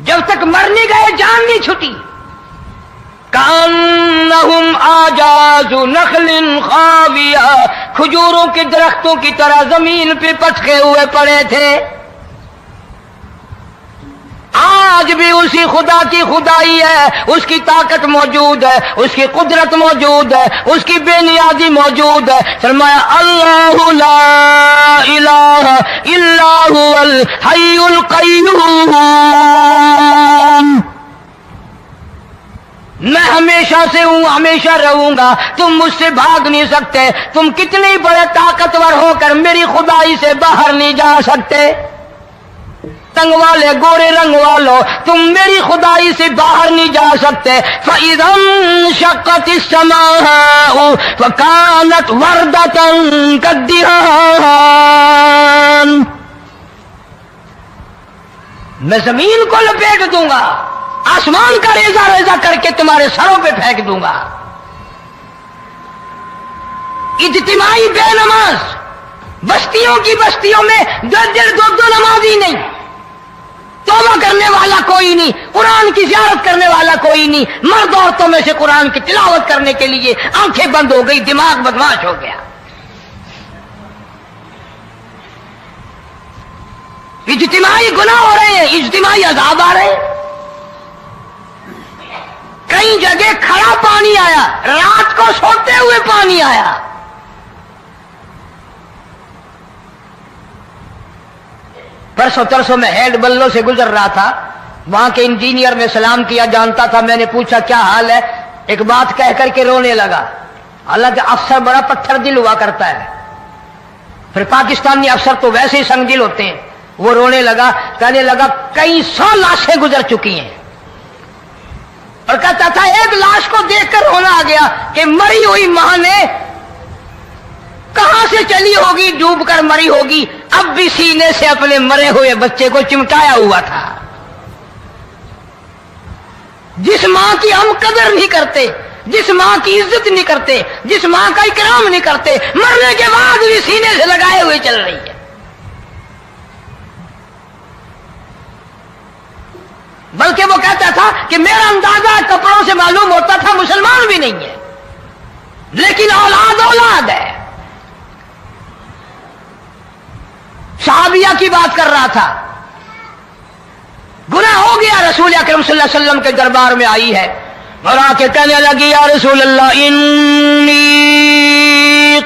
S1: جب تک مر نہیں گئے جان نہیں چھٹی. کأنہم اعجاز نخل خاویہ، کھجوروں کے درختوں کی طرح زمین پہ پٹکے ہوئے پڑے تھے. آج بھی اسی خدا کی خدائی ہے، اس کی طاقت موجود ہے، اس کی قدرت موجود ہے، اس کی بے نیازی موجود ہے. فرمایا اللہ لا الہ الا هو الحی القیوم. میں ہمیشہ سے ہوں، ہمیشہ رہوں گا، تم مجھ سے بھاگ نہیں سکتے. تم کتنے بڑے طاقتور ہو کر میری خدائی سے باہر نہیں جا سکتے. رنگ والے، گورے رنگ والو، تم میری خدائی سے باہر نہیں جا سکتے. فَإِذَا انشَقَّتِ السَّمَاءُ فَكَانَتْ وَرْدَةً كَالدِّهَانِ. میں زمین کو لپیٹ دوں گا، آسمان کا ریزہ ریزہ کر کے تمہارے سروں پہ پھینک دوں گا. اجتماعی بے نماز، بستیوں کی بستیوں میں 2 نمازی نہیں، توبہ کرنے والا کوئی نہیں، قرآن کی زیارت کرنے والا کوئی نہیں. مرد عورتوں میں سے قرآن کی تلاوت کرنے کے لیے آنکھیں بند ہو گئی، دماغ بدماش ہو گیا. اجتماعی گناہ ہو رہے ہیں، اجتماعی عذاب آ رہے ہیں. کئی جگہ کھڑا پانی آیا، رات کو سوتے ہوئے پانی آیا. پرسوں ترسوں میں ہیڈ بلوں سے گزر رہا تھا، وہاں کے انجینئر نے سلام کیا، جانتا تھا. میں نے پوچھا کیا حال ہے؟ ایک بات کہہ کر کے رونے لگا. حالانکہ افسر بڑا پتھر دل ہوا کرتا ہے، پھر پاکستانی افسر تو ویسے ہی سنگ دل ہوتے ہیں. وہ رونے لگا، کہنے لگا کئی 100 لاشیں گزر چکی ہیں، اور کہتا تھا ایک لاش کو دیکھ کر رونا آ گیا کہ مری ہوئی ماں نے کہاں سے چلی ہوگی، ڈوب کر مری ہوگی، اب بھی سینے سے اپنے مرے ہوئے بچے کو چمٹایا ہوا تھا. جس ماں کی ہم قدر نہیں کرتے، جس ماں کی عزت نہیں کرتے، جس ماں کا اکرام نہیں کرتے، مرنے کے بعد بھی سینے سے لگائے ہوئے چل رہی ہے. بلکہ وہ کہتا تھا کہ میرا اندازہ کپڑوں سے معلوم ہوتا تھا مسلمان بھی نہیں ہے، لیکن اولاد اولاد ہے. صحابیہ کی بات کر رہا تھا، گناہ ہو گیا، رسول اکرم صلی اللہ علیہ وسلم کے دربار میں آئی ہے اور آ کے کہنے لگی یا رسول اللہ انی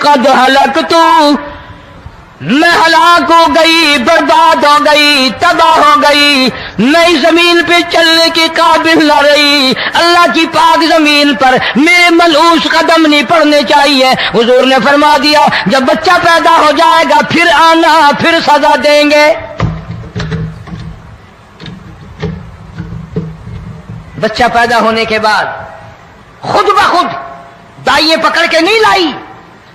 S1: قد ہلکت، میں ہلاک ہو گئی، برباد ہو گئی، تباہ ہو گئی، میں اس زمین پہ چلنے کے قابل نہ رہی. اللہ کی پاک زمین پر میرے ملعوس قدم نہیں پڑنے چاہیے. حضور نے فرما دیا جب بچہ پیدا ہو جائے گا پھر آنا، پھر سزا دیں گے. بچہ پیدا ہونے کے بعد خود بخود دائیں پکڑ کے نہیں لائی،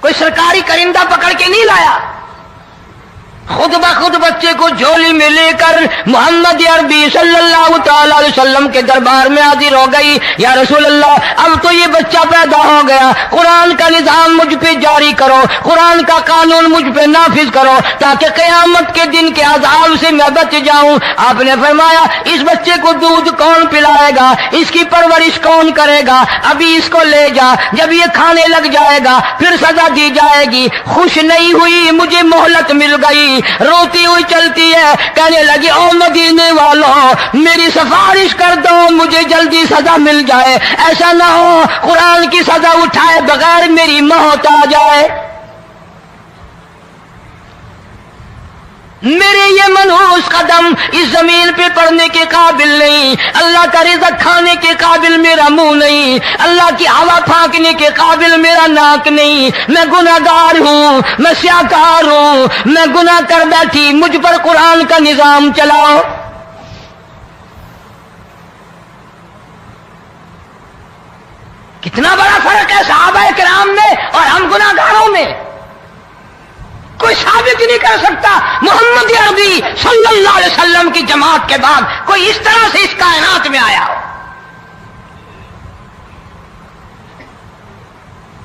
S1: کوئی سرکاری کرندہ پکڑ کے نہیں لایا، خود بخود بچے کو جھولی میں لے کر محمد عربی صلی اللہ تعالی علیہ وسلم کے دربار میں حاضر ہو گئی. یا رسول اللہ اب تو یہ بچہ پیدا ہو گیا، قرآن کا نظام مجھ پہ جاری کرو، قرآن کا قانون مجھ پہ نافذ کرو تاکہ قیامت کے دن کے عذاب سے میں بچ جاؤں. آپ نے فرمایا اس بچے کو دودھ کون پلائے گا، اس کی پرورش کون کرے گا، ابھی اس کو لے جا، جب یہ کھانے لگ جائے گا پھر سزا دی جائے گی. خوش نہیں ہوئی، مجھے مہلت مل گئی، روتی ہوئی چلتی ہے، کہنے لگی او مدینے والوں میری سفارش کر دو، مجھے جلدی سزا مل جائے، ایسا نہ ہو قرآن کی سزا اٹھائے بغیر میری موت آ جائے. میرے یہ منحوس قدم اس زمین پہ پڑنے کے قابل نہیں، اللہ کا رزق کھانے کے قابل میرا منہ نہیں، اللہ کی ہوا پھانکنے کے قابل میرا ناک نہیں، میں گناہگار ہوں، میں سیاکار ہوں، میں گناہ کر بیٹھی، مجھ پر قرآن کا نظام چلاؤ۔ کتنا بڑا فرق ہے صحابہ کرام میں اور ہم گناہگاروں میں، کوئی ثابت نہیں کر سکتا محمد عربی صلی اللہ علیہ وسلم کی جماعت کے بعد کوئی اس طرح سے اس کائنات میں آیا ہو۔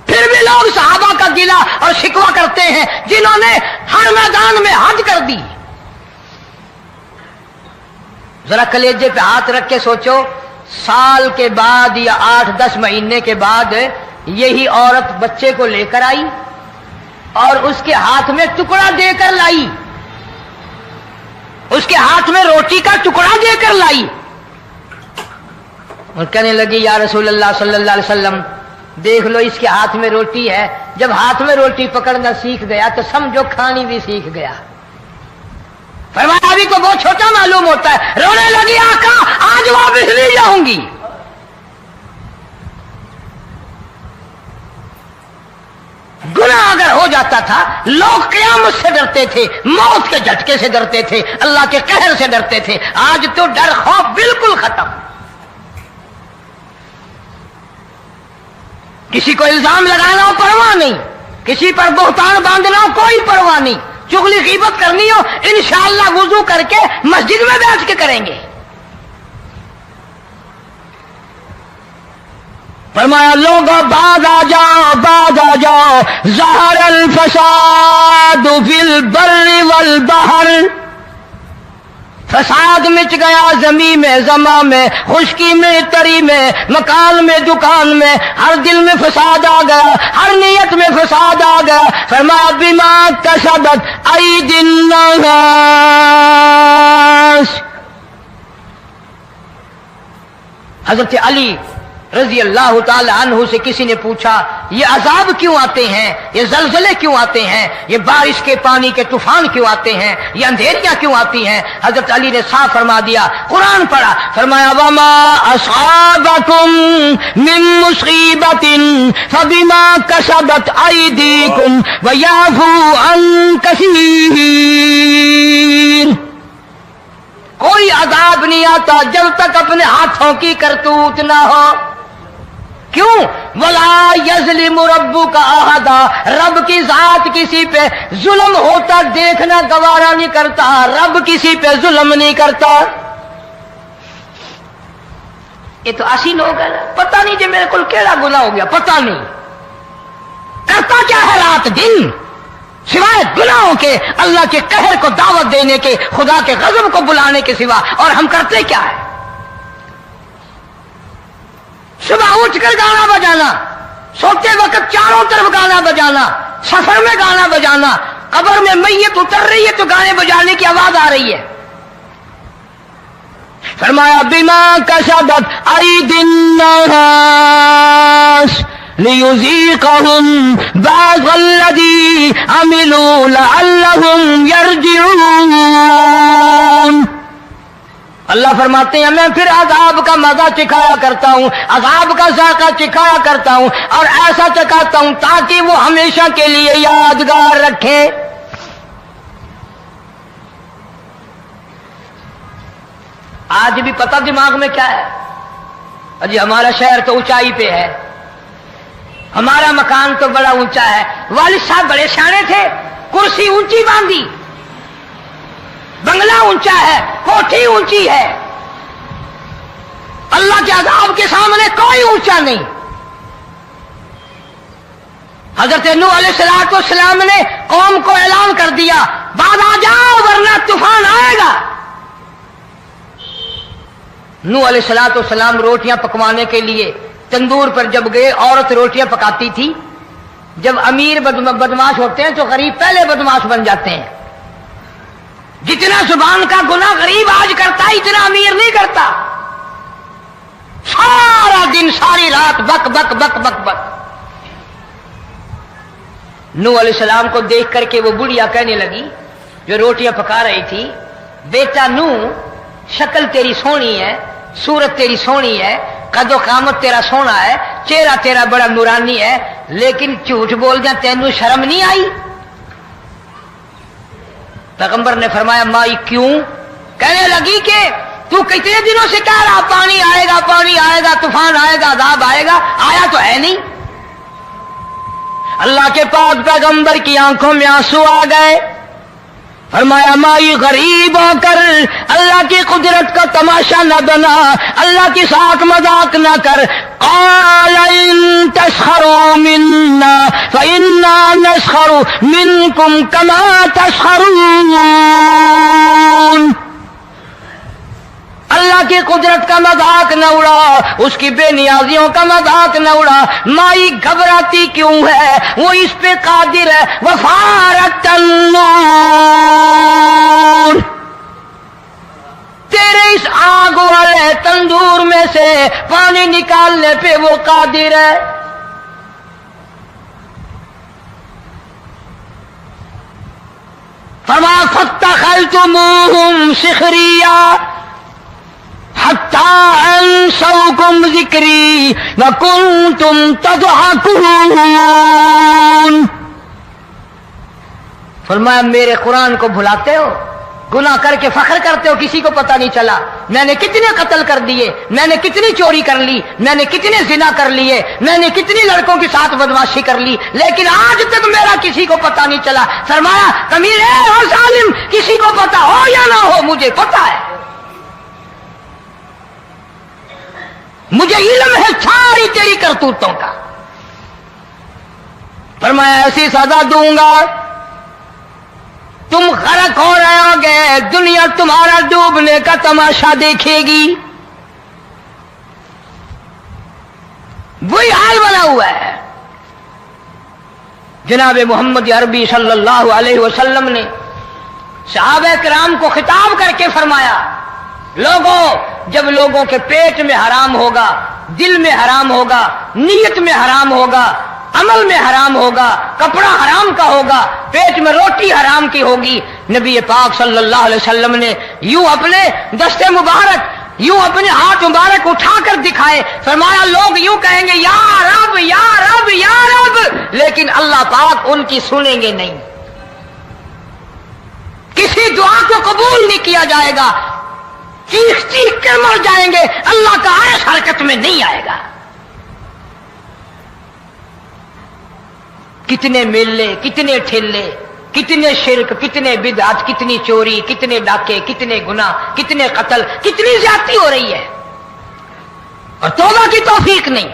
S1: پھر بھی لوگ صحابہ کا گلہ اور شکوہ کرتے ہیں جنہوں نے ہر میدان میں حد کر دی۔ ذرا کلیجے پہ ہاتھ رکھ کے سوچو، سال کے بعد یا 8-10 مہینے کے بعد یہی عورت بچے کو لے کر آئی اور اس کے ہاتھ میں ٹکڑا دے کر لائی، اس کے ہاتھ میں روٹی کا ٹکڑا دے کر لائی اور کہنے لگی یا رسول اللہ صلی اللہ علیہ وسلم دیکھ لو اس کے ہاتھ میں روٹی ہے، جب ہاتھ میں روٹی پکڑنا سیکھ گیا تو سمجھو کھانی بھی سیکھ گیا۔ فرمایا ابھی تو بہت چھوٹا معلوم ہوتا ہے، رونے لگی آقا آج واپس نہیں جاؤں گی۔ گناہ اگر ہو جاتا تھا لوگ قیامت سے ڈرتے تھے، موت کے جھٹکے سے ڈرتے تھے، اللہ کے قہر سے ڈرتے تھے، آج تو ڈر خوف بالکل ختم۔ کسی کو الزام لگانا ہو پرواہ نہیں، کسی پر بہتان باندھنا ہو کوئی پرواہ نہیں، چغلی غیبت کرنی ہو انشاءاللہ وضو کر کے مسجد میں بیٹھ کے کریں گے۔ فرمایا لوگوں بعد آ جاؤ ظہر الفساد فی البر والبحر، فساد مچ گیا زمین میں، زماں میں، خشکی میں، تری میں، مکان میں، دکان میں، ہر دل میں فساد آ گیا، ہر نیت میں فساد آ گیا۔ فرمایا بما کسبت ایدی الناس، حضرت علی رضی اللہ تعالی عنہ سے کسی نے پوچھا یہ عذاب کیوں آتے ہیں، یہ زلزلے کیوں آتے ہیں، یہ بارش کے پانی کے طوفان کیوں آتے ہیں، یہ اندھیریاں کیوں آتی ہیں؟ حضرت علی نے صاف فرما دیا، قرآن پڑھا، فرمایا وما اصابکم من مصیبت فبما کسبت ایدیکم ویعفو عن کثیر، کوئی عذاب نہیں آتا جب تک اپنے ہاتھوں کی کرتوت نہ ہو۔ کیوں؟ ولا یظلم ربک احدا، رب کی ذات کسی پہ ظلم ہوتا دیکھنا گوارا نہیں کرتا، رب کسی پہ ظلم نہیں کرتا۔ یہ تو ایسی لوگ ہیں پتہ نہیں جی میرے کو کیڑا گناہ ہو گیا، پتہ نہیں کرتا کیا ہے رات دن سوائے گناہوں کے، اللہ کے قہر کو دعوت دینے کے، خدا کے غضب کو بلانے کے سوا، اور ہم کرتے کیا ہے؟ صبح اٹھ کر گانا بجانا، سوتے وقت چاروں طرف گانا بجانا، سفر میں گانا بجانا، قبر میں میت اتر رہی ہے تو گانے بجانے کی آواز آ رہی ہے۔ فرمایا بما کسبت ایدی الناس لیذیقہم بعض الذی عملوا لعلہم یرجعون، اللہ فرماتے ہیں میں پھر عذاب کا مزہ چکھایا کرتا ہوں، عذاب کا ذائقہ چکھایا کرتا ہوں، اور ایسا چکھاتا ہوں تاکہ وہ ہمیشہ کے لیے یادگار رکھے۔ آج بھی پتہ دماغ میں کیا ہے؟ اجی ہمارا شہر تو اونچائی پہ ہے، ہمارا مکان تو بڑا اونچا ہے، والد صاحب بڑے سیانے تھے، کرسی اونچی باندھی، بنگلہ اونچا ہے، کوٹھی اونچی ہے، اللہ کے عذاب کے سامنے کوئی اونچا نہیں۔ حضرت نوح علیہ السلام نے قوم کو اعلان کر دیا بعد آ جاؤ ورنہ طوفان آئے گا۔ نوح علیہ السلام روٹیاں پکوانے کے لیے تندور پر جب گئے، عورت روٹیاں پکاتی تھی۔ جب امیر بدماش ہوتے ہیں تو غریب پہلے بدماش بن جاتے ہیں۔ جتنا زبان کا گناہ غریب آج کرتا ہے اتنا امیر نہیں کرتا، سارا دن ساری رات بک بک بک بک بک۔ نوح علیہ السلام کو دیکھ کر کے وہ بڑھیا کہنے لگی جو روٹیاں پکا رہی تھی، بیٹا نو شکل تیری سونی ہے، صورت تیری سونی ہے، قد و قامت تیرا سونا ہے، چہرہ تیرا بڑا نورانی ہے، لیکن جھوٹ بول جا تینوں شرم نہیں آئی؟ پیغمبر نے فرمایا مائی کیوں؟ کہنے لگی کہ تو کتنے دنوں سے کہہ رہا پانی آئے گا، پانی آئے گا، طوفان آئے گا، عذاب آئے گا، آیا تو ہے نہیں۔ اللہ کے پاک پیغمبر کی آنکھوں میں آنسو آ گئے، فرمایا مائی غریب ہو کر اللہ کی قدرت کا تماشا نہ بنا، اللہ کی ساتھ مذاق نہ کر۔ قال ان تسخروا منا فإنا نسخر منكم كما تسخرون۔ اللہ کی قدرت کا مذاق نہ اڑا، اس کی بے نیازیوں کا مذاق نہ اڑا۔ مائی گھبراتی کیوں ہے؟ وہ اس پہ قادر ہے۔ وفارت النور، تیرے اس آگ والے تندور میں سے پانی نکالنے پہ وہ قادر ہے۔ فرمایا فاتخذتموہم سخریا حتی انسوکم ذکری وکنتم تضحکون۔ فرمایا میرے قرآن کو بھلاتے ہو، گناہ کر کے فخر کرتے ہو، کسی کو پتہ نہیں چلا میں نے کتنے قتل کر دیے، میں نے کتنی چوری کر لی، میں نے کتنے زنا کر لیے، میں نے کتنی لڑکوں کے ساتھ بدماشی کر لی، لیکن آج تک میرا کسی کو پتہ نہیں چلا۔ فرمایا کمینے اور ظالم، کسی کو پتہ ہو یا نہ ہو مجھے پتہ ہے، مجھے علم ہے ساری تیری کرتوتوں کا۔ فرمایا ایسی سزا دوں گا تم غرق ہو رہے ہو گے، دنیا تمہارا ڈوبنے کا تماشا دیکھے گی۔ وہی حال بنا ہوا ہے۔ جناب محمد عربی صلی اللہ علیہ وسلم نے صحابہ کرام کو خطاب کر کے فرمایا لوگوں، جب لوگوں کے پیٹ میں حرام ہوگا، دل میں حرام ہوگا، نیت میں حرام ہوگا، عمل میں حرام ہوگا، کپڑا حرام کا ہوگا، پیٹ میں روٹی حرام کی ہوگی، نبی پاک صلی اللہ علیہ وسلم نے یوں اپنے دست مبارک، یوں اپنے ہاتھ مبارک اٹھا کر دکھائے، فرمایا لوگ یوں کہیں گے یا رب یا رب یا رب، لیکن اللہ پاک ان کی سنیں گے نہیں، کسی دعا کو قبول نہیں کیا جائے گا، چیخ چیخ کر مر جائیں گے، اللہ کا عرش حرکت میں نہیں آئے گا۔ کتنے میلے، کتنے ٹھیلے، کتنے شرک، کتنے بدعت، کتنی چوری، کتنے ڈاکے، کتنے گناہ، کتنے قتل، کتنی زیادتی ہو رہی ہے اور توبہ کی توفیق نہیں۔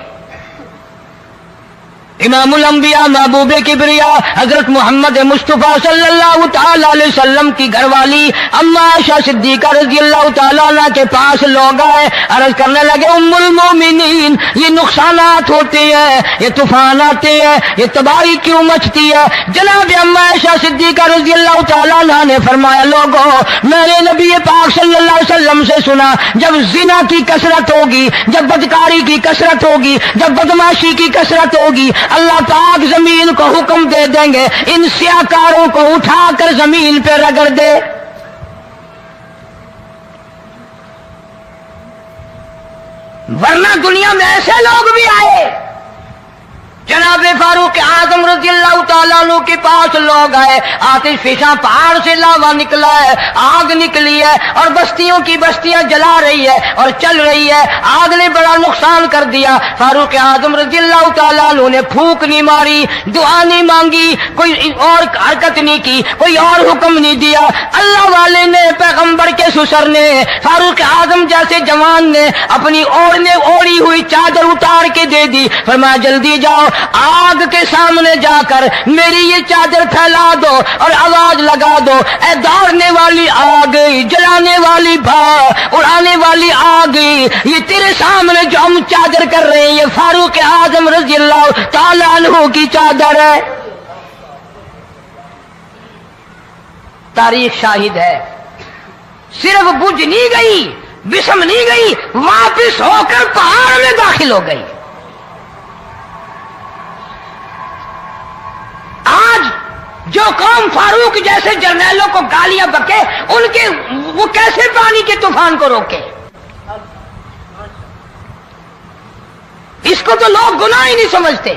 S1: امام الانبیاء محبوب کبریا حضرت محمد مصطفیٰ صلی اللہ تعالی علیہ وسلم کی گھر والی اما عائشہ صدیقہ رضی اللہ تعالیٰ عنہ کے پاس لوگ آئے، عرض کرنے لگے ام المومنین یہ نقصانات ہوتے ہیں، یہ طوفان آتے ہیں، یہ تباہی کیوں مچتی ہے؟ جناب اما عائشہ صدیقہ رضی اللہ تعالیٰ عنہ نے فرمایا لوگوں، میں نے نبی پاک صلی اللہ علیہ وسلم سے سنا جب زنا کی کثرت ہوگی، جب بدکاری کی کثرت ہوگی، جب بدماشی کی کثرت ہوگی، اللہ پاک زمین کو حکم دے دیں گے ان سیاکاروں کو اٹھا کر زمین پہ رگڑ دے۔ ورنہ دنیا میں ایسے لوگ بھی آئے، جناب فاروق اعظم رضی اللہ تعالیٰ عنہ کے پاس لوگ آئے، آتش فشاں پہاڑ سے لاوا نکلا ہے، آگ نکلی ہے اور بستیوں کی بستیاں جلا رہی ہے اور چل رہی ہے، آگ نے بڑا نقصان کر دیا۔ فاروق اعظم رضی اللہ تعالیٰ عنہ نے پھونک نہیں ماری، دعا نہیں مانگی، کوئی اور حرکت نہیں کی، کوئی اور حکم نہیں دیا۔ اللہ والے نے، پیغمبر کے سسر نے، فاروق اعظم جیسے جوان نے اپنی اوڑھی ہوئی چادر اتار کے دے دی، فرمایا جلدی جاؤ آگ کے سامنے جا کر میری یہ چادر پھیلا دو اور آواز لگا دو، اے دوڑنے والی آگ، جلانے والی اڑانے والی آگ، یہ تیرے سامنے جو ہم چادر کر رہے ہیں یہ فاروق اعظم رضی اللہ تعالیٰ عنہ کی چادر ہے۔ تاریخ شاہد ہے، صرف بجھ نہیں گئی، بسم نہیں گئی، واپس ہو کر پہاڑ میں داخل ہو گئی۔ آج جو قوم فاروق جیسے جرنیلوں کو گالیاں بکے ان کے وہ کیسے پانی کے طوفان کو روکے؟ اس کو تو لوگ گناہ ہی نہیں سمجھتے۔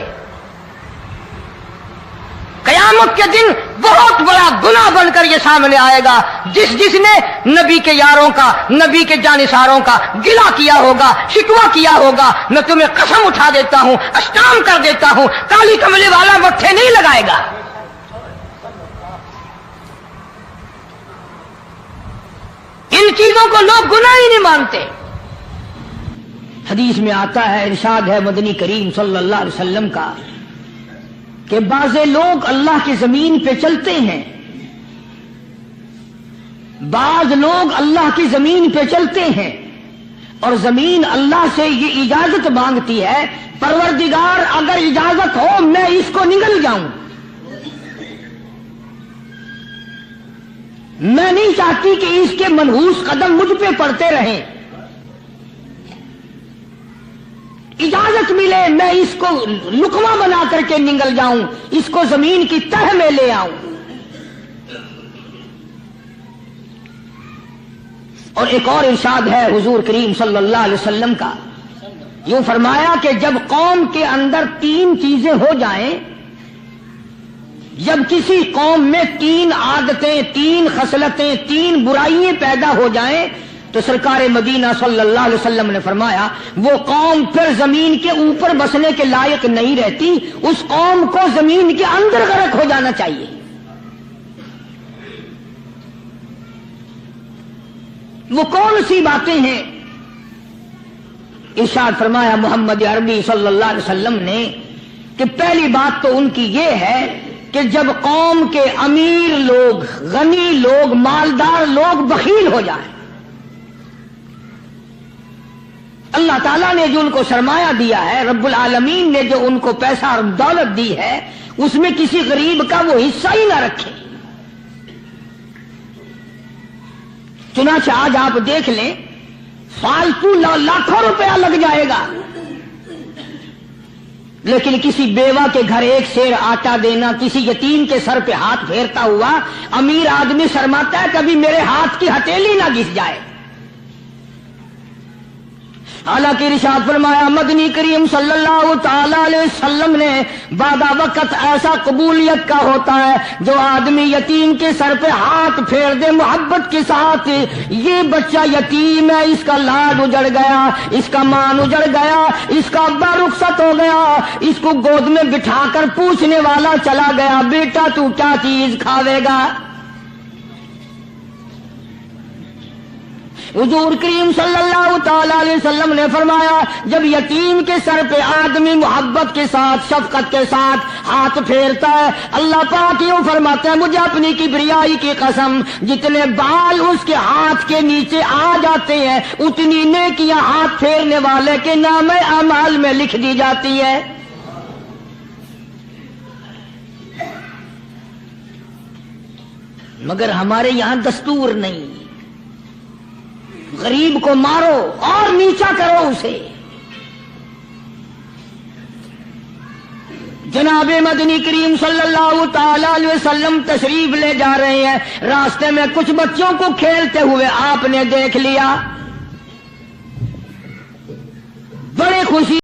S1: قیامت کے دن بہت بڑا گناہ بن کر یہ سامنے آئے گا، جس نے نبی کے یاروں کا، نبی کے جانثاروں کا گلہ کیا ہوگا، شکوہ کیا ہوگا، میں تمہیں قسم اٹھا دیتا ہوں، اشتام کر دیتا ہوں، کالی کملی والا مٹھے نہیں لگائے گا۔ ان چیزوں کو لوگ گناہ ہی نہیں مانتے۔ حدیث میں آتا ہے، ارشاد ہے مدنی کریم صلی اللہ علیہ وسلم کا کہ بعض لوگ اللہ کی زمین پہ چلتے ہیں، بعض لوگ اللہ کی زمین پہ چلتے ہیں اور زمین اللہ سے یہ اجازت مانگتی ہے، پروردگار اگر اجازت ہو میں اس کو نگل جاؤں، میں نہیں چاہتی کہ اس کے منحوس قدم مجھ پہ پڑتے رہیں، اجازت ملے میں اس کو لقمہ بنا کر کے نگل جاؤں، اس کو زمین کی تہ میں لے آؤں۔ اور ایک اور ارشاد ہے حضور کریم صلی اللہ علیہ وسلم کا، یوں فرمایا کہ جب قوم کے اندر 3 چیزیں ہو جائیں، جب کسی قوم میں 3 عادتیں، 3 خصلتیں، 3 برائیاں پیدا ہو جائیں تو سرکار مدینہ صلی اللہ علیہ وسلم نے فرمایا وہ قوم پھر زمین کے اوپر بسنے کے لائق نہیں رہتی، اس قوم کو زمین کے اندر غرق ہو جانا چاہیے۔ وہ کون سی باتیں ہیں؟ ارشاد فرمایا محمد عربی صلی اللہ علیہ وسلم نے کہ پہلی بات تو ان کی یہ ہے کہ جب قوم کے امیر لوگ، غنی لوگ، مالدار لوگ بخیل ہو جائیں، اللہ تعالیٰ نے جو ان کو سرمایہ دیا ہے، رب العالمین نے جو ان کو پیسہ اور دولت دی ہے، اس میں کسی غریب کا وہ حصہ ہی نہ رکھے۔ چنانچہ آج آپ دیکھ لیں فالتو لاکھوں روپیہ لگ جائے گا، لیکن کسی بیوہ کے گھر 1 سیر آٹا دینا، کسی یتیم کے سر پہ ہاتھ پھیرتا ہوا امیر آدمی شرماتا ہے کبھی میرے ہاتھ کی ہتھیلی نہ گھس جائے۔ حالانکہ ارشاد فرمایا مدنی کریم صلی اللہ تعالی علیہ وسلم نے بعد وقت ایسا قبولیت کا ہوتا ہے جو آدمی یتیم کے سر پہ ہاتھ پھیر دے محبت کے ساتھ، یہ بچہ یتیم ہے، اس کا لاڈ اجڑ گیا، اس کا مان اجڑ گیا، اس کا ابا رخصت ہو گیا، اس کو گود میں بٹھا کر پوچھنے والا چلا گیا بیٹا تو کیا چیز کھاوے گا؟ حضور کریم صلی اللہ تعالی علیہ وسلم نے فرمایا جب یتیم کے سر پہ آدمی محبت کے ساتھ، شفقت کے ساتھ ہاتھ پھیرتا ہے، اللہ پاک یوں فرماتے ہیں مجھے اپنی کبریائی کی قسم جتنے بال اس کے ہاتھ کے نیچے آ جاتے ہیں اتنی نیکیاں ہاتھ پھیرنے والے کے نام اعمال میں لکھ دی جاتی ہے۔ مگر ہمارے یہاں دستور نہیں، غریب کو مارو اور نیچا کرو اسے۔ جناب مدنی کریم صلی اللہ تعالی علیہ وسلم تشریف لے جا رہے ہیں، راستے میں کچھ بچوں کو کھیلتے ہوئے آپ نے دیکھ لیا، بڑے خوشی